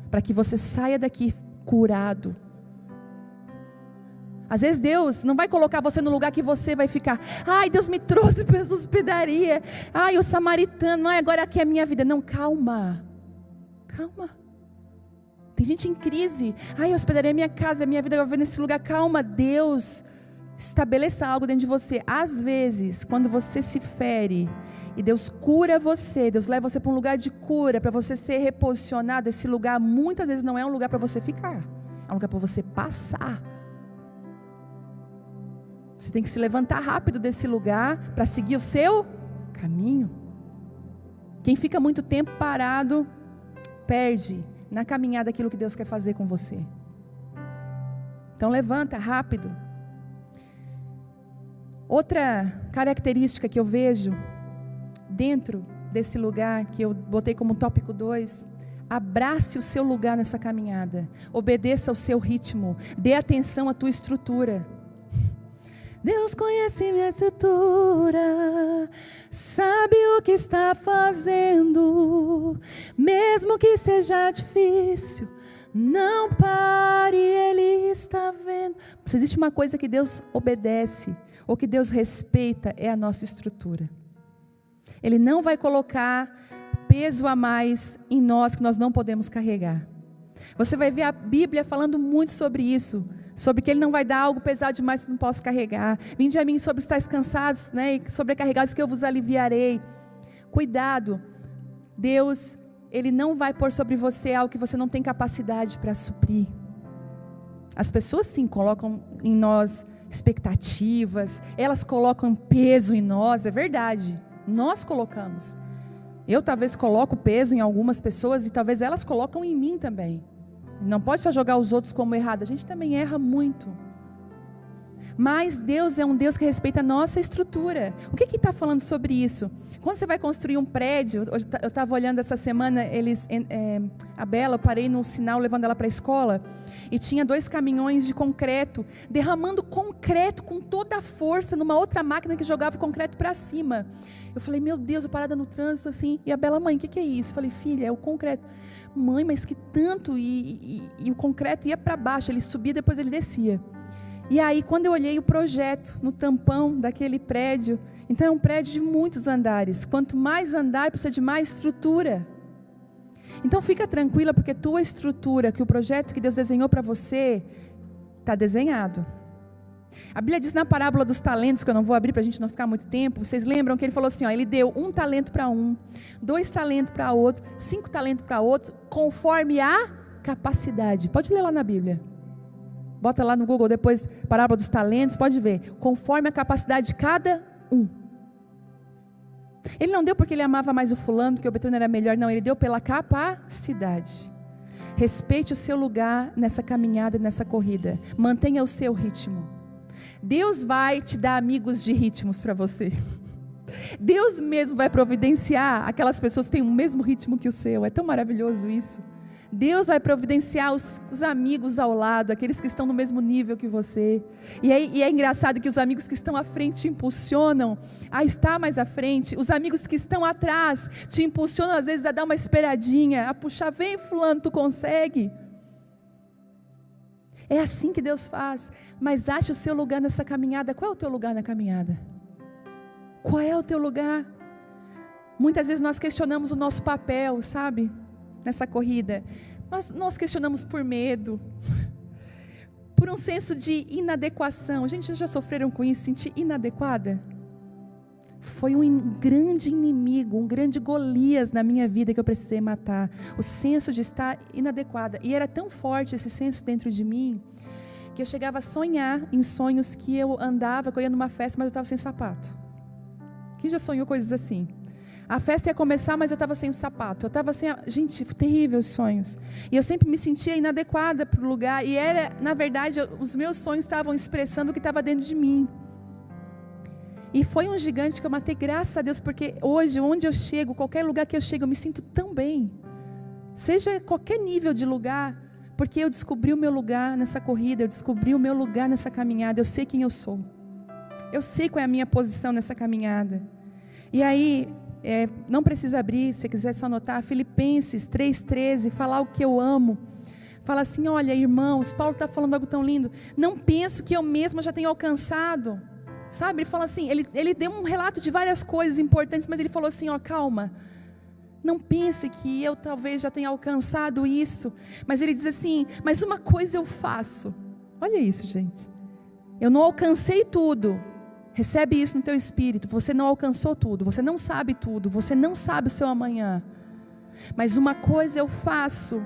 Speaker 1: para que você saia daqui curado. Às vezes Deus não vai colocar você no lugar que você vai ficar, ai, Deus me trouxe para essa hospedaria, ai, o samaritano, ai, agora aqui é a minha vida. Não, calma, calma. Tem gente em crise, ai, eu hospedaria a minha casa, a minha vida, eu vou ver nesse lugar. Calma, Deus estabeleça algo dentro de você. Às vezes, quando você se fere e Deus cura você, Deus leva você para um lugar de cura, para você ser reposicionado, esse lugar muitas vezes não é um lugar para você ficar, é um lugar para você passar. Você tem que se levantar rápido desse lugar para seguir o seu caminho. Quem fica muito tempo parado, perde na caminhada aquilo que Deus quer fazer com você. Então levanta rápido. Outra característica que eu vejo dentro desse lugar, que eu botei como tópico 2, abrace o seu lugar nessa caminhada, obedeça ao seu ritmo, dê atenção à tua estrutura. Deus conhece minha estrutura, sabe o que está fazendo, mesmo que seja difícil, não pare, Ele está vendo. Se existe uma coisa que Deus obedece, ou que Deus respeita, é a nossa estrutura. Ele não vai colocar peso a mais em nós que nós não podemos carregar. Você vai ver a Bíblia falando muito sobre isso, sobre que Ele não vai dar algo pesado demais que não possa carregar. Vinde a mim sobre os tais cansados, né, e sobrecarregados, que eu vos aliviarei. Cuidado, Deus, Ele não vai pôr sobre você algo que você não tem capacidade para suprir. As pessoas sim colocam em nós expectativas, elas colocam peso em nós, é verdade, nós colocamos. Eu talvez coloco peso em algumas pessoas e talvez elas colocam em mim também. Não pode só jogar os outros como errado, a gente também erra muito. Mas Deus é um Deus que respeita a nossa estrutura. O que está falando sobre isso? Quando você vai construir um prédio, eu estava olhando essa semana, a Bela, eu parei no sinal levando ela para a escola, e tinha 2 caminhões de concreto, derramando concreto com toda a força, numa outra máquina que jogava o concreto para cima. Eu falei, meu Deus, eu parada no trânsito assim, e a Bela, mãe, o que é isso? Eu falei, filha, é o concreto. Mãe, mas que tanto, e o concreto ia para baixo, ele subia, depois ele descia. E aí, quando eu olhei o projeto no tampão daquele prédio, então é um prédio de muitos andares. Quanto mais andar, precisa de mais estrutura. Então fica tranquila, porque tua estrutura, que o projeto que Deus desenhou para você, está desenhado. A Bíblia diz na parábola dos talentos, que eu não vou abrir para a gente não ficar muito tempo, vocês lembram que ele falou assim, ó, ele deu 1 talento para um, 2 talentos para outro, 5 talentos para outro, conforme a capacidade. Pode ler lá na Bíblia. Bota lá no Google depois, parábola dos talentos, pode ver. Conforme a capacidade de cada um. Ele não deu porque ele amava mais o fulano, que o Betânia era melhor, não, ele deu pela capacidade. Respeite o seu lugar nessa caminhada, nessa corrida. Mantenha o seu ritmo. Deus vai te dar amigos de ritmos para você. Deus mesmo vai providenciar aquelas pessoas que têm o mesmo ritmo que o seu. É tão maravilhoso isso. Deus vai providenciar os amigos ao lado, aqueles que estão no mesmo nível que você. E é engraçado que os amigos que estão à frente te impulsionam a estar mais à frente. Os amigos que estão atrás te impulsionam às vezes a dar uma esperadinha, a puxar, vem fulano, tu consegue. É assim que Deus faz. Mas ache o seu lugar nessa caminhada. Qual é o teu lugar na caminhada? Qual é o teu lugar? Muitas vezes nós questionamos o nosso papel, sabe? Nessa corrida. Nós questionamos por medo. Por um senso de inadequação. Gente, já sofreram com isso? Sentir inadequada? Foi um grande inimigo, um grande Golias na minha vida que eu precisei matar. O senso de estar inadequada. E era tão forte esse senso dentro de mim, que eu chegava a sonhar em sonhos que eu andava, que eu ia numa festa, mas eu estava sem sapato. Quem já sonhou coisas assim? A festa ia começar, mas eu estava sem o sapato. Eu estava sem... Gente, terríveis sonhos. E eu sempre me sentia inadequada para o lugar. E era, na verdade, os meus sonhos estavam expressando o que estava dentro de mim. E foi um gigante que eu matei, graças a Deus, porque hoje, onde eu chego, qualquer lugar que eu chego, eu me sinto tão bem. Seja qualquer nível de lugar, porque eu descobri o meu lugar nessa corrida, eu descobri o meu lugar nessa caminhada, eu sei quem eu sou. Eu sei qual é a minha posição nessa caminhada. E aí, não precisa abrir, se quiser só anotar, Filipenses 3,13, falar o que eu amo. Fala assim, olha irmãos, Paulo está falando algo tão lindo, não penso que eu mesmo já tenho alcançado. Sabe, ele fala assim, ele deu um relato de várias coisas importantes, mas ele falou assim, ó, calma, não pense que eu talvez já tenha alcançado isso, mas ele diz assim, mas uma coisa eu faço, olha isso gente, eu não alcancei tudo, recebe isso no teu espírito, você não alcançou tudo, você não sabe tudo, você não sabe o seu amanhã, mas uma coisa eu faço,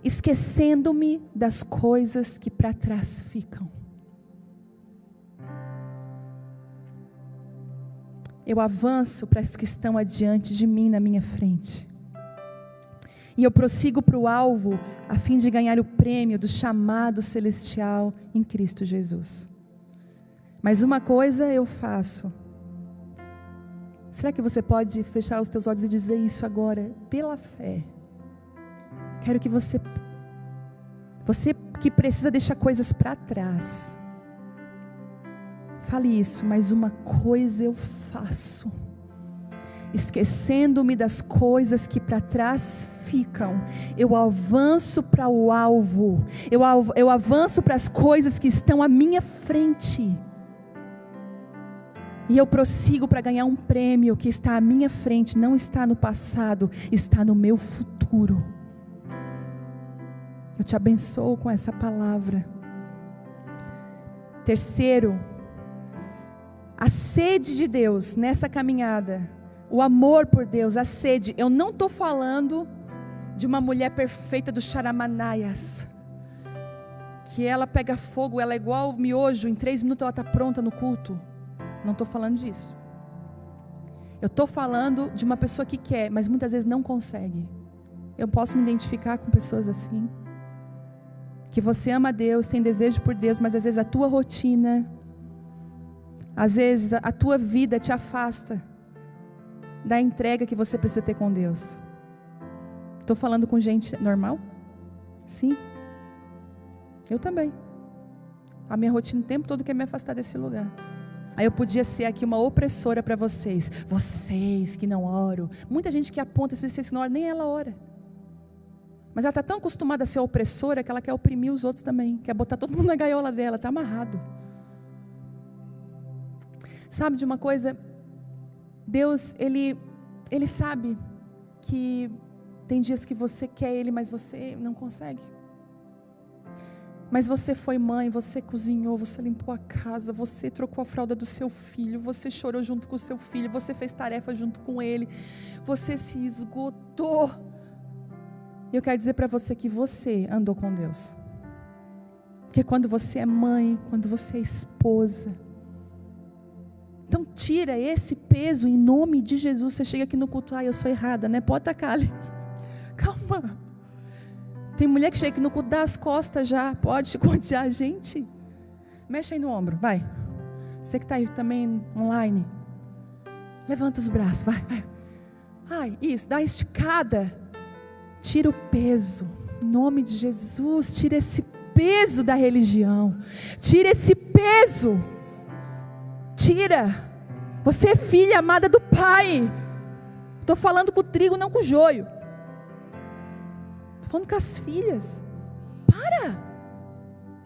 Speaker 1: esquecendo-me das coisas que para trás ficam. Eu avanço para as que estão adiante de mim, na minha frente. E eu prossigo para o alvo, a fim de ganhar o prêmio do chamado celestial em Cristo Jesus. Mas uma coisa eu faço. Será que você pode fechar os teus olhos e dizer isso agora? Pela fé. Quero que você que precisa deixar coisas para trás, fale isso, mas uma coisa eu faço, esquecendo-me das coisas que para trás ficam, eu avanço para o alvo, eu avanço para as coisas que estão à minha frente, e eu prossigo para ganhar um prêmio que está à minha frente, não está no passado, está no meu futuro. Eu te abençoo com essa palavra. Terceiro, a sede de Deus nessa caminhada, o amor por Deus, a sede. Eu não estou falando de uma mulher perfeita do Charamanaias, que ela pega fogo, ela é igual miojo, em 3 minutos ela está pronta no culto. Não estou falando disso. Eu estou falando de uma pessoa que quer, mas muitas vezes não consegue. Eu posso me identificar com pessoas assim, que você ama Deus, tem desejo por Deus, mas às vezes a tua rotina, às vezes a tua vida te afasta da entrega que você precisa ter com Deus. Estou falando com gente normal? Sim. Eu também. A minha rotina o tempo todo quer me afastar desse lugar. Aí eu podia ser aqui uma opressora para vocês. Vocês que não oram. Muita gente que aponta, se vocês que não oram, nem ela ora. Mas ela está tão acostumada a ser opressora que ela quer oprimir os outros também. Quer botar todo mundo na gaiola dela, está amarrado. Sabe de uma coisa? Deus, Ele sabe que tem dias que você quer Ele, mas você não consegue. Mas você foi mãe, você cozinhou, você limpou a casa, você trocou a fralda do seu filho, você chorou junto com o seu filho, você fez tarefa junto com ele, você se esgotou. E eu quero dizer para você que você andou com Deus. Porque quando você é mãe, quando você é esposa, então tira esse peso em nome de Jesus. Você chega aqui no culto, eu sou errada, né? Pode tacar ali. Calma. Tem mulher que chega aqui no culto, dá as costas já, pode chicotear a gente. Mexe aí no ombro, vai. Você que está aí também online, levanta os braços, vai. Ai, isso, dá esticada. Tira o peso, em nome de Jesus. Tira esse peso da religião. Tira esse peso. Tira. Você é filha amada do Pai. Estou falando com o trigo, não com o joio. Falando com as filhas. Para.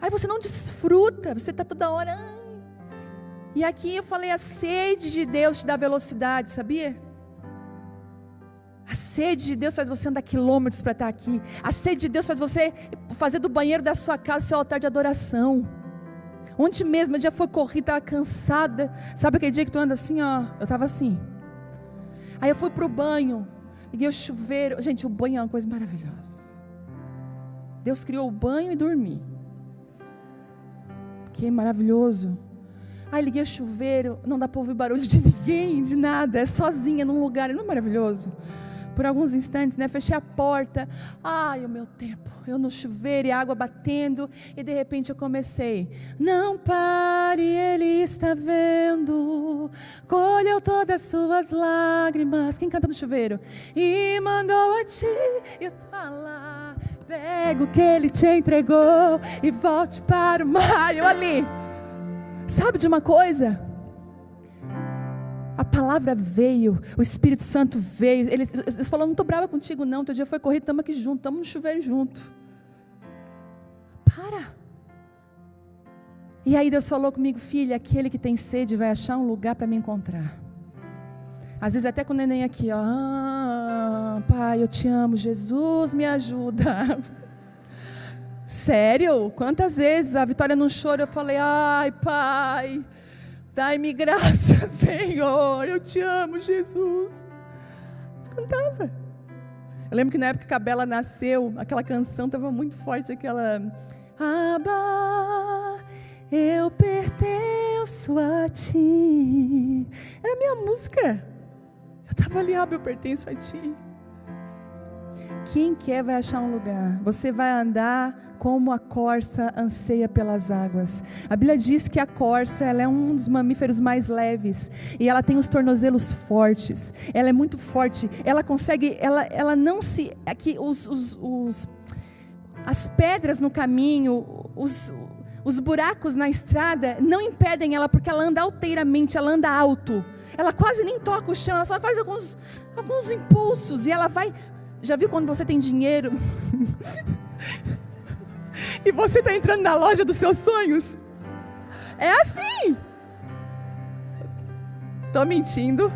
Speaker 1: Aí você não desfruta. Você está toda hora. E aqui eu falei, a sede de Deus te dá velocidade, sabia? A sede de Deus faz você andar quilômetros para estar aqui. A sede de Deus faz você fazer do banheiro da sua casa seu altar de adoração. Ontem mesmo, o dia foi corrido, estava cansada. Sabe aquele dia que tu anda assim, ó? Eu estava assim. Aí eu fui para o banho, liguei o chuveiro. Gente, o banho é uma coisa maravilhosa. Deus criou o banho e dormir. Que maravilhoso. Aí liguei o chuveiro, não dá para ouvir barulho de ninguém, de nada. É sozinha num lugar, não é maravilhoso? Por alguns instantes, né? Fechei a porta. Ai, o meu tempo. Eu no chuveiro e a água batendo. E de repente eu comecei. Não pare, Ele está vendo. Colheu todas as suas lágrimas. Quem canta no chuveiro? E mandou a ti e falar. Pega o que Ele te entregou e volte para o mar. Eu ali. Sabe de uma coisa? A palavra veio, o Espírito Santo veio. Eles falaram, não estou brava contigo não, teu dia foi corrido, estamos aqui juntos, estamos no chuveiro junto. Para. E aí Deus falou comigo, filha, aquele que tem sede vai achar um lugar para me encontrar. Às vezes até com o neném aqui, ó, Pai, eu te amo, Jesus me ajuda. Sério? Quantas vezes a Vitória não chora, eu falei, ai Pai, dai-me graça, Senhor, eu te amo, Jesus. Cantava. Eu lembro que na época que a Bela nasceu, aquela canção estava muito forte, aquela Abba, eu pertenço a ti. Era a minha música. Eu estava ali, Abba, eu pertenço a ti. Quem quer vai achar um lugar. Você vai andar como a corça anseia pelas águas. A Bíblia diz que a corça, ela é um dos mamíferos mais leves, e ela tem os tornozelos fortes, ela é muito forte, ela consegue, ela não se, aqui as pedras no caminho, os buracos na estrada, não impedem ela, porque ela anda alteiramente, ela anda alto, ela quase nem toca o chão, ela só faz alguns impulsos, e ela vai. Já viu quando você tem dinheiro e você está entrando na loja dos seus sonhos? É assim. Estou mentindo?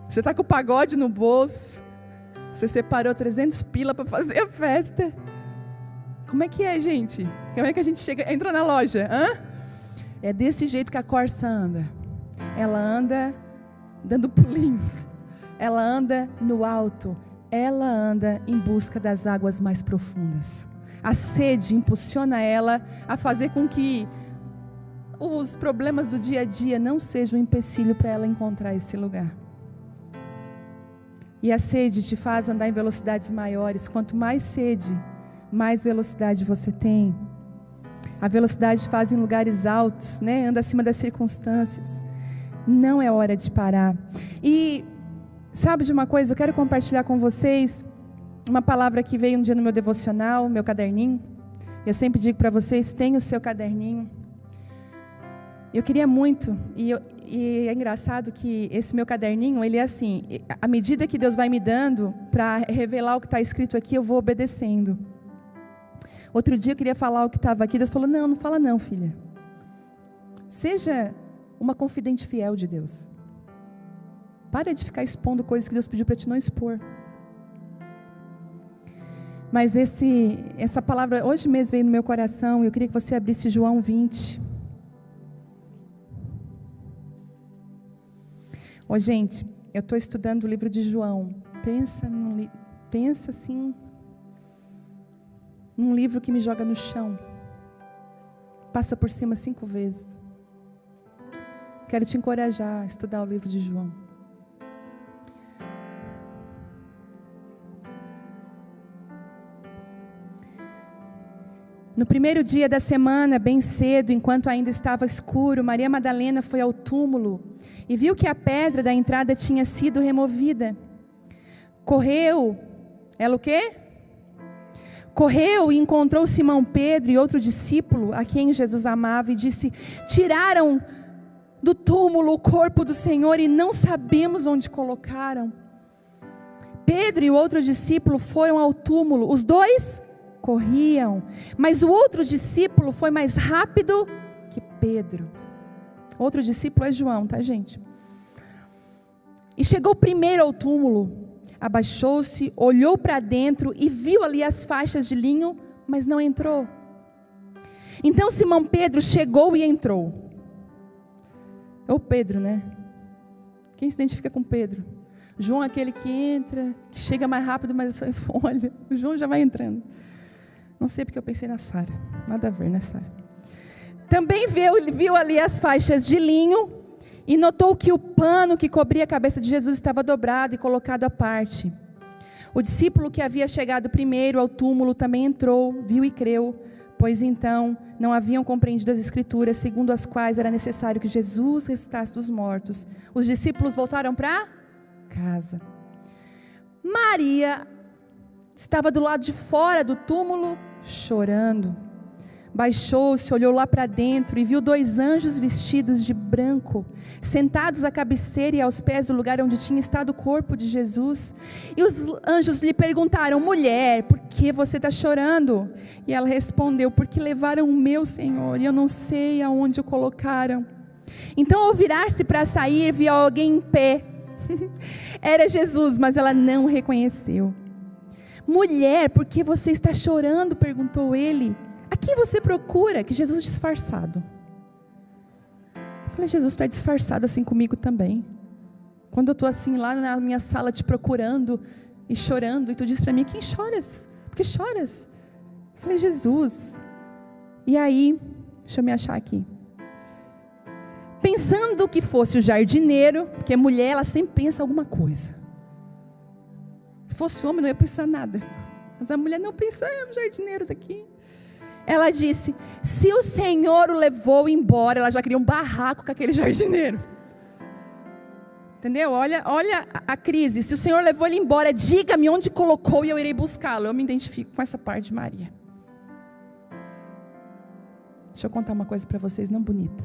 Speaker 1: Você está com o pagode no bolso, você separou 300 pila para fazer a festa. Como é que é, gente? Como é que a gente entra na loja? É desse jeito que a corça anda. Ela anda dando pulinhos. Ela anda no alto, ela anda em busca das águas mais profundas. A sede impulsiona ela a fazer com que os problemas do dia a dia não sejam um empecilho para ela encontrar esse lugar. E a sede te faz andar em velocidades maiores. Quanto mais sede, mais velocidade você tem. A velocidade te faz em lugares altos, né? Anda acima das circunstâncias. Não é hora de parar. E sabe de uma coisa? Eu quero compartilhar com vocês uma palavra que veio um dia no meu devocional, meu caderninho. Eu sempre digo para vocês, tenha o seu caderninho. Eu queria muito, e é engraçado que esse meu caderninho, ele é assim, à medida que Deus vai me dando para revelar o que está escrito aqui, eu vou obedecendo. Outro dia eu queria falar o que estava aqui, Deus falou, não fala não, filha. Seja uma confidente fiel de Deus. Para de ficar expondo coisas que Deus pediu para te não expor. Mas essa palavra hoje mesmo veio no meu coração, e eu queria que você abrisse João 20. Ô, gente, eu estou estudando o livro de João. Pensa assim, num livro que me joga no chão. Passa por cima 5 vezes. Quero te encorajar a estudar o livro de João. No primeiro dia da semana, bem cedo, enquanto ainda estava escuro, Maria Madalena foi ao túmulo e viu que a pedra da entrada tinha sido removida. Correu, ela o quê? Correu e encontrou Simão Pedro e outro discípulo, a quem Jesus amava, e disse: tiraram do túmulo o corpo do Senhor e não sabemos onde colocaram. Pedro e o outro discípulo foram ao túmulo, os dois corriam, mas o outro discípulo foi mais rápido que Pedro. Outro discípulo é João, tá, gente? E chegou primeiro ao túmulo, abaixou-se, olhou para dentro e viu ali as faixas de linho, mas não entrou. Então Simão Pedro chegou e entrou. É o Pedro, né? Quem se identifica com Pedro? João é aquele que entra, que chega mais rápido, mas olha, o João já vai entrando. Não sei porque eu pensei na Sara. Nada a ver, né, Sara? Também viu ali as faixas de linho e notou que o pano que cobria a cabeça de Jesus estava dobrado e colocado à parte. O discípulo que havia chegado primeiro ao túmulo também entrou, viu e creu, pois então não haviam compreendido as Escrituras, segundo as quais era necessário que Jesus ressuscitasse dos mortos. Os discípulos voltaram para casa. Maria estava do lado de fora do túmulo, chorando. Baixou-se, olhou lá para dentro e viu 2 anjos vestidos de branco, sentados à cabeceira e aos pés do lugar onde tinha estado o corpo de Jesus. E os anjos lhe perguntaram: mulher, por que você está chorando? E ela respondeu: porque levaram o meu Senhor e eu não sei aonde o colocaram. Então, ao virar-se para sair, viu alguém em pé. Era Jesus, mas ela não o reconheceu. Mulher, por que você está chorando? Perguntou ele. A quem você procura? Que Jesus disfarçado. Eu falei: Jesus, tu é disfarçado assim comigo também. Quando eu estou assim lá na minha sala te procurando e chorando, e tu diz para mim: quem choras? Por que choras? Eu falei: Jesus. E aí, deixa eu me achar aqui. Pensando que fosse o jardineiro, porque mulher, ela sempre pensa alguma coisa. Se fosse homem, não ia pensar nada. Mas a mulher não pensou: é o jardineiro daqui. Ela disse: se o Senhor o levou embora, ela já queria um barraco com aquele jardineiro. Entendeu? Olha a crise. Se o Senhor levou ele embora, diga-me onde colocou e eu irei buscá-lo. Eu me identifico com essa parte de Maria. Deixa eu contar uma coisa para vocês, não bonita.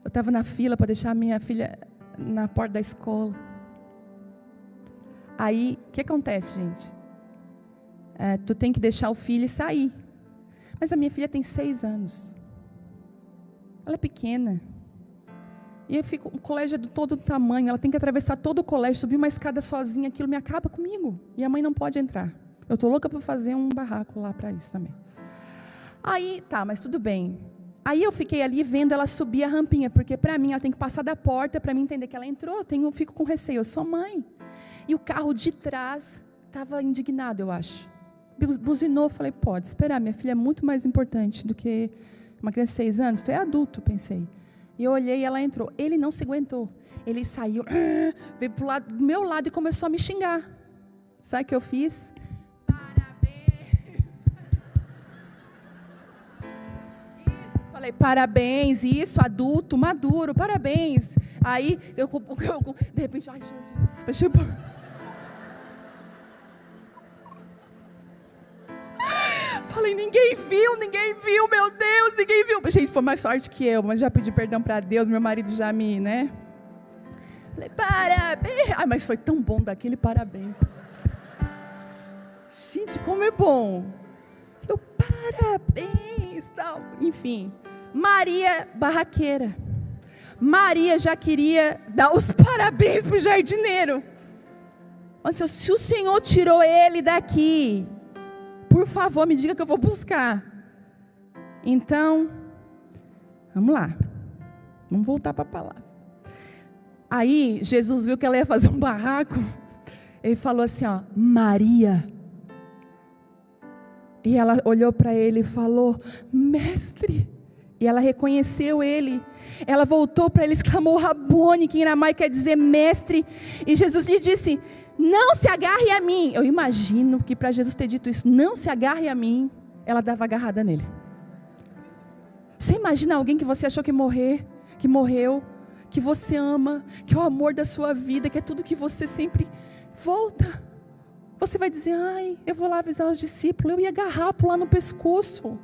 Speaker 1: Eu estava na fila para deixar a minha filha na porta da escola. Aí, o que acontece, gente? Tu tem que deixar o filho sair. Mas a minha filha tem 6 anos. Ela é pequena. E eu fico, o colégio é de todo tamanho, ela tem que atravessar todo o colégio, subir uma escada sozinha, aquilo me acaba comigo. E a mãe não pode entrar. Eu estou louca para fazer um barraco lá para isso também. Aí, tá, mas tudo bem. Aí eu fiquei ali vendo ela subir a rampinha, porque para mim ela tem que passar da porta, para mim entender que ela entrou, eu fico com receio, eu sou mãe. E o carro de trás estava indignado, eu acho. Buzinou, falei: pode esperar, minha filha é muito mais importante do que uma criança de 6 anos, tu é adulto, pensei. E eu olhei e ela entrou. Ele não se aguentou. Ele saiu, veio do meu lado e começou a me xingar. Sabe o que eu fiz? Parabéns. Isso, falei: parabéns, isso, adulto, maduro, parabéns. Aí, de repente, ai, Jesus, fechei o portão. Falei: ninguém viu, meu Deus, ninguém viu. Gente, foi mais forte que eu, mas já pedi perdão para Deus, meu marido já me, né? Falei: parabéns. Ai, mas foi tão bom daquele parabéns. Gente, como é bom. Eu, parabéns, tal. Enfim, Maria barraqueira. Maria já queria dar os parabéns para o jardineiro. Mas se o Senhor tirou ele daqui, por favor, me diga que eu vou buscar. Então, vamos lá. Vamos voltar para a palavra. Aí, Jesus viu que ela ia fazer um barraco. Ele falou assim, ó, Maria. E ela olhou para ele e falou, mestre. E ela reconheceu ele. Ela voltou para ele e exclamou, Rabone, que em aramaico quer dizer mestre. E Jesus lhe disse, não se agarre a mim. Eu imagino que para Jesus ter dito isso, não se agarre a mim, ela dava agarrada nele. Você imagina alguém que você achou que morreu, que você ama, que é o amor da sua vida, que é tudo que você sempre volta. Você vai dizer, ai, eu vou lá avisar os discípulos, eu ia agarrar, pular no pescoço.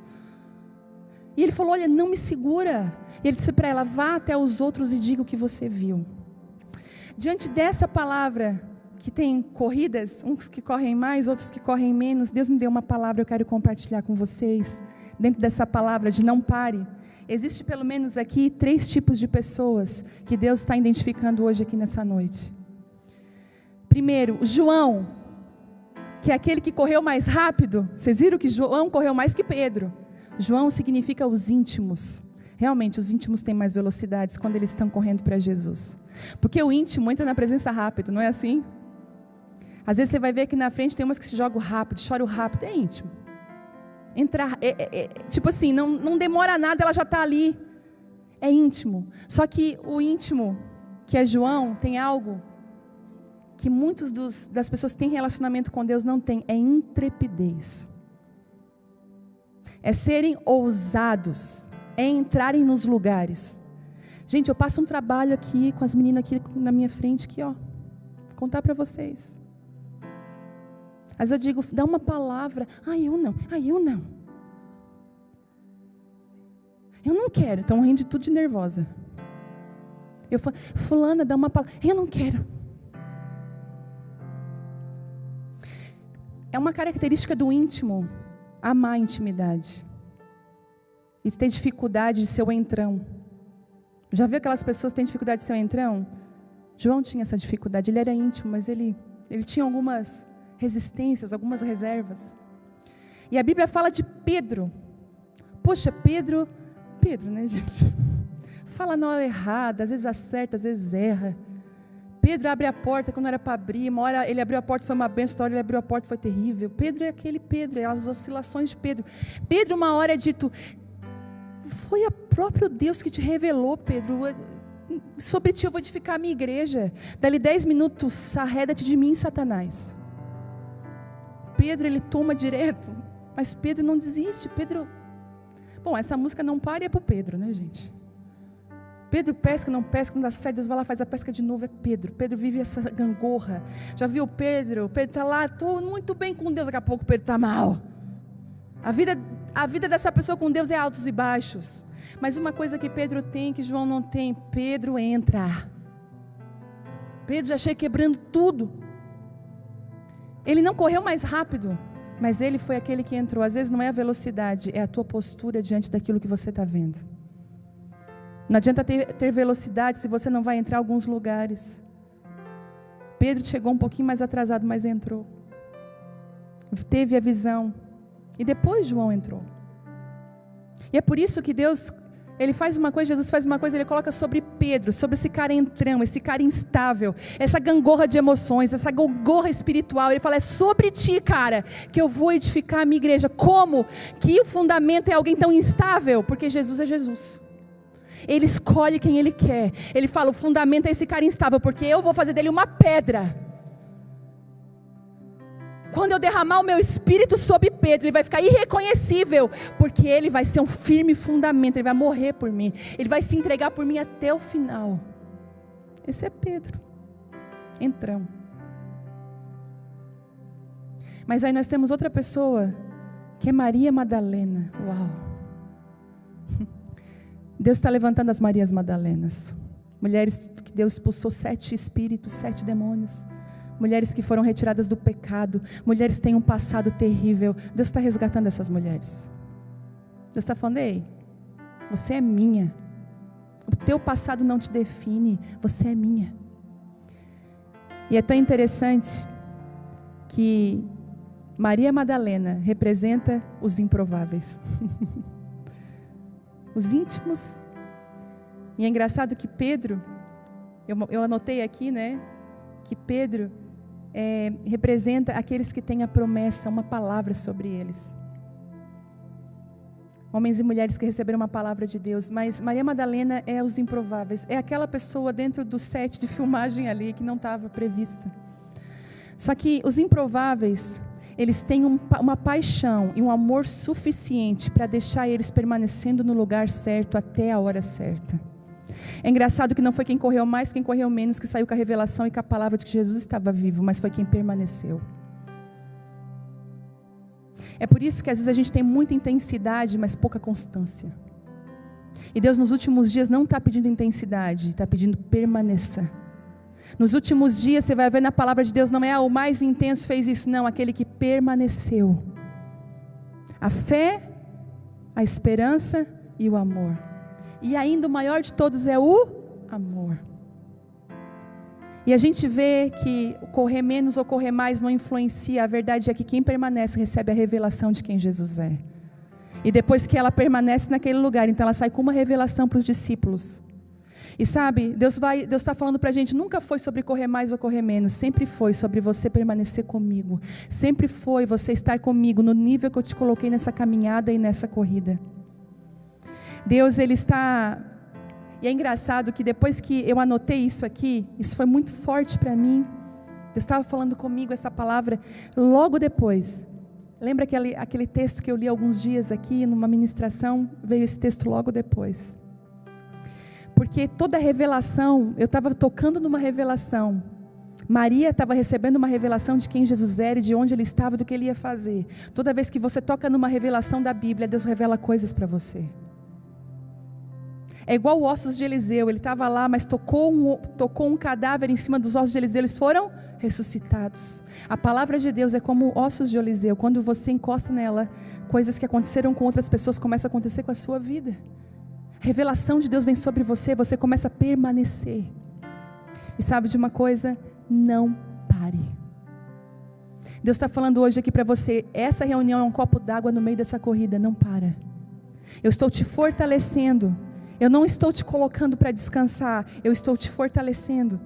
Speaker 1: E ele falou, olha, não me segura. E ele disse para ela, vá até os outros e diga o que você viu. Diante dessa palavra, que tem corridas, uns que correm mais, outros que correm menos, Deus me deu uma palavra, eu quero compartilhar com vocês. Dentro dessa palavra de não pare, existe pelo menos aqui 3 tipos de pessoas que Deus está identificando hoje aqui nessa noite. Primeiro, João, que é aquele que correu mais rápido. Vocês viram que João correu mais que Pedro. João significa os íntimos. Realmente, os íntimos têm mais velocidades quando eles estão correndo para Jesus. Porque o íntimo entra na presença rápido, não é assim? Às vezes você vai ver que na frente tem umas que se jogam rápido, choram rápido, é íntimo. Entrar, tipo assim, não demora nada, ela já está ali. É íntimo. Só que o íntimo, que é João, tem algo que muitos das pessoas que têm relacionamento com Deus não têm, é intrepidez. É serem ousados, é entrarem nos lugares. Gente, eu passo um trabalho aqui com as meninas aqui na minha frente, aqui ó, vou contar para vocês. Às vezes eu digo, dá uma palavra, eu não. Eu não quero, estão rindo de tudo de nervosa. Eu falo, fulana, dá uma palavra, eu não quero. É uma característica do íntimo, amar a intimidade. E ter dificuldade de ser o entrão. Já viu aquelas pessoas que têm dificuldade de ser o entrão? João tinha essa dificuldade, ele era íntimo, mas ele tinha algumas resistências, algumas reservas. E a Bíblia fala de Pedro. Poxa, Pedro, né, gente? Fala na hora errada, às vezes acerta, às vezes erra. Pedro abre a porta quando era para abrir, uma hora ele abriu a porta, foi uma benção, outra hora ele abriu a porta, foi terrível. Pedro é aquele Pedro, é as oscilações de Pedro. Pedro, uma hora é dito, foi o próprio Deus que te revelou, Pedro, sobre ti eu vou edificar a minha igreja. Dali 10 minutos, arreda-te de mim, Satanás. Pedro, ele toma direto, mas Pedro não desiste. Bom, essa música não para é para o Pedro, né, gente? Pedro pesca, não dá certo, Deus vai lá, faz a pesca de novo, é Pedro. Pedro vive essa gangorra. Já viu o Pedro? O Pedro está lá, estou muito bem com Deus, daqui a pouco o Pedro está mal. A vida dessa pessoa com Deus é altos e baixos. Mas uma coisa que Pedro tem, que João não tem, Pedro entra. Pedro já chega quebrando tudo. Ele não correu mais rápido, mas ele foi aquele que entrou. Às vezes não é a velocidade, é a tua postura diante daquilo que você está vendo. Não adianta ter velocidade se você não vai entrar em alguns lugares. Pedro chegou um pouquinho mais atrasado, mas entrou. Teve a visão. E depois João entrou. E é por isso que Deus, Ele faz uma coisa, Jesus faz uma coisa, Ele coloca sobre Pedro, sobre esse cara entrão, esse cara instável, essa gangorra de emoções, essa gangorra espiritual. Ele fala, é sobre ti, cara, que eu vou edificar a minha igreja. Como? Que o fundamento é alguém tão instável? Porque Jesus é Jesus. Ele escolhe quem Ele quer. Ele fala, o fundamento é esse cara instável, porque eu vou fazer dele uma pedra. Quando eu derramar o meu espírito sobre Pedro, ele vai ficar irreconhecível, porque ele vai ser um firme fundamento, ele vai morrer por mim, ele vai se entregar por mim até o final. Esse é Pedro, entrão. Mas aí nós temos outra pessoa, que é Maria Madalena. Uau! Deus está levantando as Marias Madalenas, mulheres que Deus expulsou 7 espíritos, 7 demônios. Mulheres que foram retiradas do pecado, mulheres que têm um passado terrível. Deus está resgatando essas mulheres. Deus está falando, ei, você é minha. O teu passado não te define, você é minha. E é tão interessante que Maria Madalena representa os improváveis. Os íntimos. E é engraçado que Pedro, eu anotei aqui, né? Que Pedro representa aqueles que têm a promessa, uma palavra sobre eles. Homens e mulheres que receberam uma palavra de Deus. Mas Maria Madalena é os improváveis. É aquela pessoa dentro do set de filmagem ali que não estava prevista. Só que os improváveis, eles têm uma paixão e um amor suficiente para deixar eles permanecendo no lugar certo até a hora certa. É engraçado que não foi quem correu mais, quem correu menos, que saiu com a revelação e com a palavra de que Jesus estava vivo, mas foi quem permaneceu. É por isso que às vezes a gente tem muita intensidade, mas pouca constância. E Deus nos últimos dias não está pedindo intensidade, está pedindo permaneça. Nos últimos dias você vai ver na palavra de Deus, não é o mais intenso fez isso, não, aquele que permaneceu. A fé, a esperança e o amor. E ainda o maior de todos é o amor. E a gente vê que correr menos ou correr mais não influencia. A verdade é que quem permanece recebe a revelação de quem Jesus é. E depois que ela permanece naquele lugar, então ela sai com uma revelação para os discípulos. E sabe, Deus está falando para a gente, nunca foi sobre correr mais ou correr menos, sempre foi sobre você permanecer comigo. Sempre foi você estar comigo no nível que eu te coloquei nessa caminhada e nessa corrida. Deus, Ele está... E é engraçado que depois que eu anotei isso aqui, isso foi muito forte para mim. Deus estava falando comigo essa palavra logo depois. Lembra aquele texto que eu li alguns dias aqui, numa ministração? Veio esse texto logo depois. Porque toda revelação, eu estava tocando numa revelação. Maria estava recebendo uma revelação de quem Jesus era, de onde Ele estava, do que Ele ia fazer. Toda vez que você toca numa revelação da Bíblia, Deus revela coisas para você. É igual os ossos de Eliseu, ele estava lá, mas tocou um cadáver em cima dos ossos de Eliseu, eles foram ressuscitados. A palavra de Deus é como ossos de Eliseu, quando você encosta nela, coisas que aconteceram com outras pessoas começam a acontecer com a sua vida. A revelação de Deus vem sobre você, você começa a permanecer. E sabe de uma coisa? Não pare. Deus está falando hoje aqui para você, essa reunião é um copo d'água no meio dessa corrida, não para. Eu estou te fortalecendo. Eu não estou te colocando para descansar, eu estou te fortalecendo.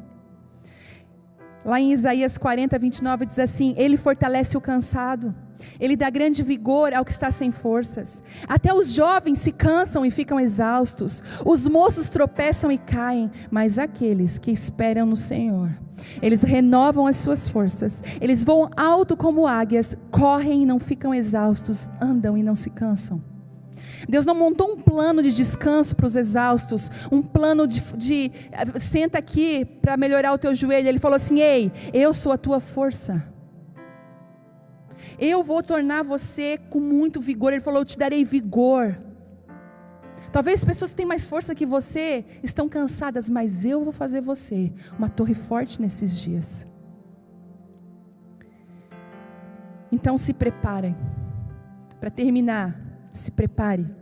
Speaker 1: Lá em Isaías 40, 29 diz assim, Ele fortalece o cansado, Ele dá grande vigor ao que está sem forças. Até os jovens se cansam e ficam exaustos, os moços tropeçam e caem, mas aqueles que esperam no Senhor, eles renovam as suas forças, eles voam alto como águias, correm e não ficam exaustos, andam e não se cansam. Deus não montou um plano de descanso para os exaustos, um plano de senta aqui para melhorar o teu joelho. Ele falou assim, ei, eu sou a tua força, eu vou tornar você com muito vigor. Ele falou, eu te darei vigor. Talvez pessoas que têm mais força que você estão cansadas, mas eu vou fazer você uma torre forte nesses dias. Então se preparem. Para terminar, se prepare.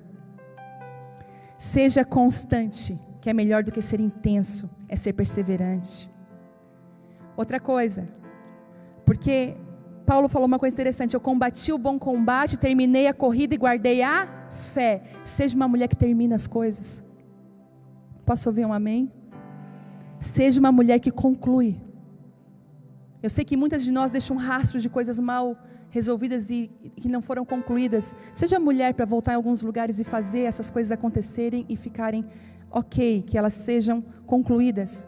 Speaker 1: Seja constante, que é melhor do que ser intenso, é ser perseverante. Outra coisa, porque Paulo falou uma coisa interessante, eu combati o bom combate, terminei a corrida e guardei a fé. Seja uma mulher que termina as coisas. Posso ouvir um amém? Seja uma mulher que conclui. Eu sei que muitas de nós deixam um rastro de coisas mal resolvidas e que não foram concluídas. Seja mulher para voltar em alguns lugares e fazer essas coisas acontecerem e ficarem ok, que elas sejam concluídas.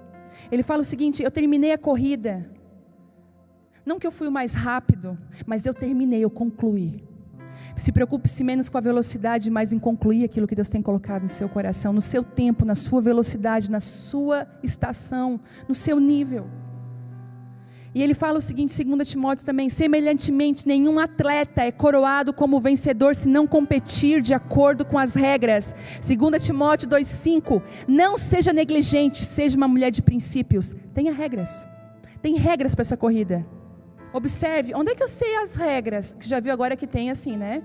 Speaker 1: Ele fala o seguinte, eu terminei a corrida. Não que eu fui o mais rápido, mas eu terminei, eu concluí. Se preocupe-se menos com a velocidade, mais em concluir aquilo que Deus tem colocado no seu coração, no seu tempo, na sua velocidade, na sua estação, no seu nível. E ele fala o seguinte, 2 Timóteo também, semelhantemente, nenhum atleta é coroado como vencedor se não competir de acordo com as regras. 2 Timóteo 2,5, não seja negligente, seja uma mulher de princípios. Tenha regras, tem regras para essa corrida. Observe, onde é que eu sei as regras? Que já viu agora que tem assim, né?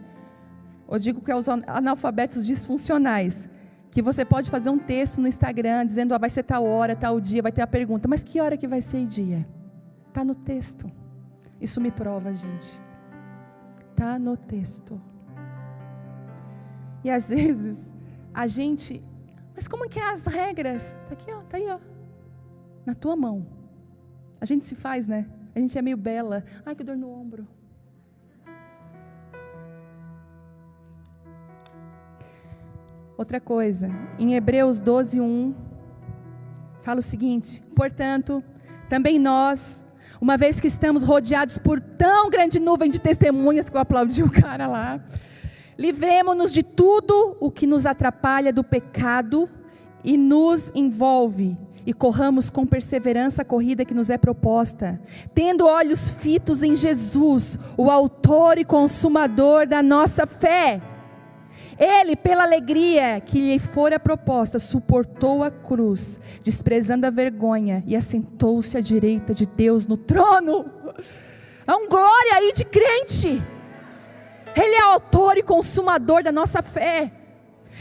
Speaker 1: Eu digo que é os analfabetos disfuncionais. Que você pode fazer um texto no Instagram, dizendo, vai ser tal hora, tal dia, vai ter a pergunta, mas que hora que vai ser e dia? Está no texto. Isso me prova, gente. Está no texto. E às vezes, a gente... Mas como que é as regras? Está aqui, ó, está aí, ó. Na tua mão. A gente se faz, né? A gente é meio bela. Ai, que dor no ombro. Outra coisa, em Hebreus 12:1, fala o seguinte: portanto, também nós, uma vez que estamos rodeados por tão grande nuvem de testemunhas, que eu aplaudi o cara lá, livremo-nos de tudo o que nos atrapalha do pecado e nos envolve, e corramos com perseverança a corrida que nos é proposta, tendo olhos fitos em Jesus, o autor e consumador da nossa fé. Ele, pela alegria que lhe fora proposta, suportou a cruz, desprezando a vergonha, e assentou-se à direita de Deus no trono. Há um glória aí de crente. Ele é autor e consumador da nossa fé.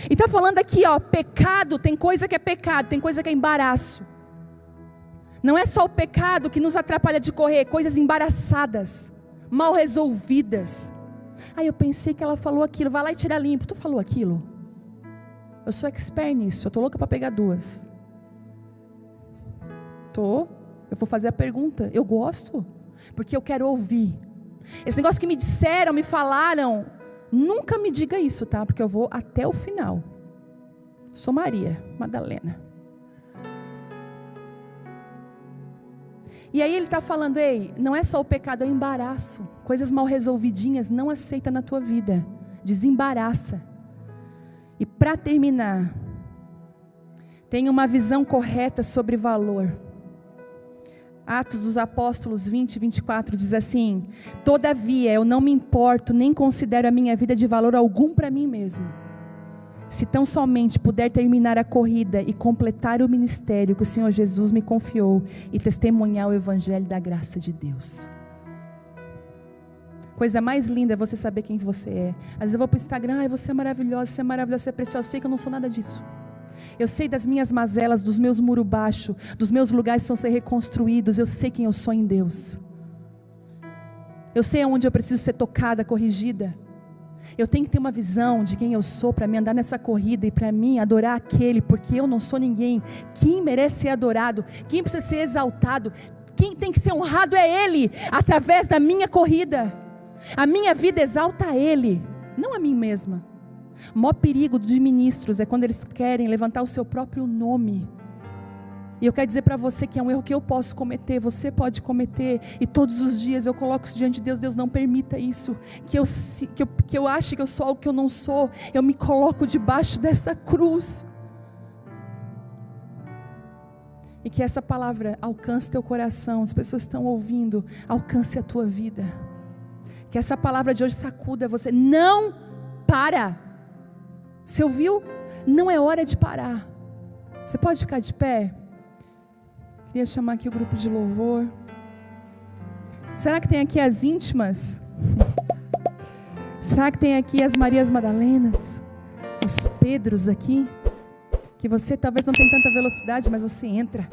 Speaker 1: E está falando aqui, ó, pecado, tem coisa que é pecado, tem coisa que é embaraço. Não é só o pecado que nos atrapalha de correr, coisas embaraçadas, mal resolvidas. Eu pensei que ela falou aquilo, vai lá e tira limpo. Tu falou aquilo? Eu sou expert nisso, eu estou louca para pegar duas. Eu vou fazer a pergunta, eu gosto, porque eu quero ouvir. Esse negócio que me disseram, me falaram, nunca me diga isso, tá? Porque eu vou até o final. Sou Maria Madalena. E aí ele está falando, ei, não é só o pecado, é o embaraço. Coisas mal resolvidinhas, não aceita na tua vida. Desembaraça. E para terminar, tenha uma visão correta sobre valor. Atos dos Apóstolos 20:24 diz assim: todavia eu não me importo, nem considero a minha vida de valor algum para mim mesmo, se tão somente puder terminar a corrida e completar o ministério que o Senhor Jesus me confiou e testemunhar o evangelho da graça de Deus. Coisa mais linda é você saber quem você é. Às vezes eu vou para o Instagram, você é maravilhosa, você é maravilhosa, você é preciosa. Eu sei que eu não sou nada disso. Eu sei das minhas mazelas, dos meus muros baixos, dos meus lugares que precisam ser reconstruídos. Eu sei quem eu sou em Deus. Eu sei aonde eu preciso ser tocada, corrigida. Eu tenho que ter uma visão de quem eu sou para me andar nessa corrida e para mim adorar aquele, porque eu não sou ninguém. Quem merece ser adorado, quem precisa ser exaltado, quem tem que ser honrado é Ele, através da minha corrida. A minha vida exalta a Ele, não a mim mesma. O maior perigo de ministros é quando eles querem levantar o seu próprio nome. E eu quero dizer para você que é um erro que eu posso cometer, você pode cometer, e todos os dias eu coloco isso diante de Deus. Deus, não permita isso, que eu ache que eu sou algo que eu não sou. Eu me coloco debaixo dessa cruz, e que essa palavra alcance teu coração. As pessoas estão ouvindo, alcance a tua vida, que essa palavra de hoje sacuda você. Não para. Você ouviu? Não é hora de parar. Você pode ficar de pé? Queria chamar aqui o grupo de louvor. Será que tem aqui as íntimas? Será que tem aqui as Marias Madalenas? Os Pedros aqui? Que você talvez não tenha tanta velocidade, mas você entra.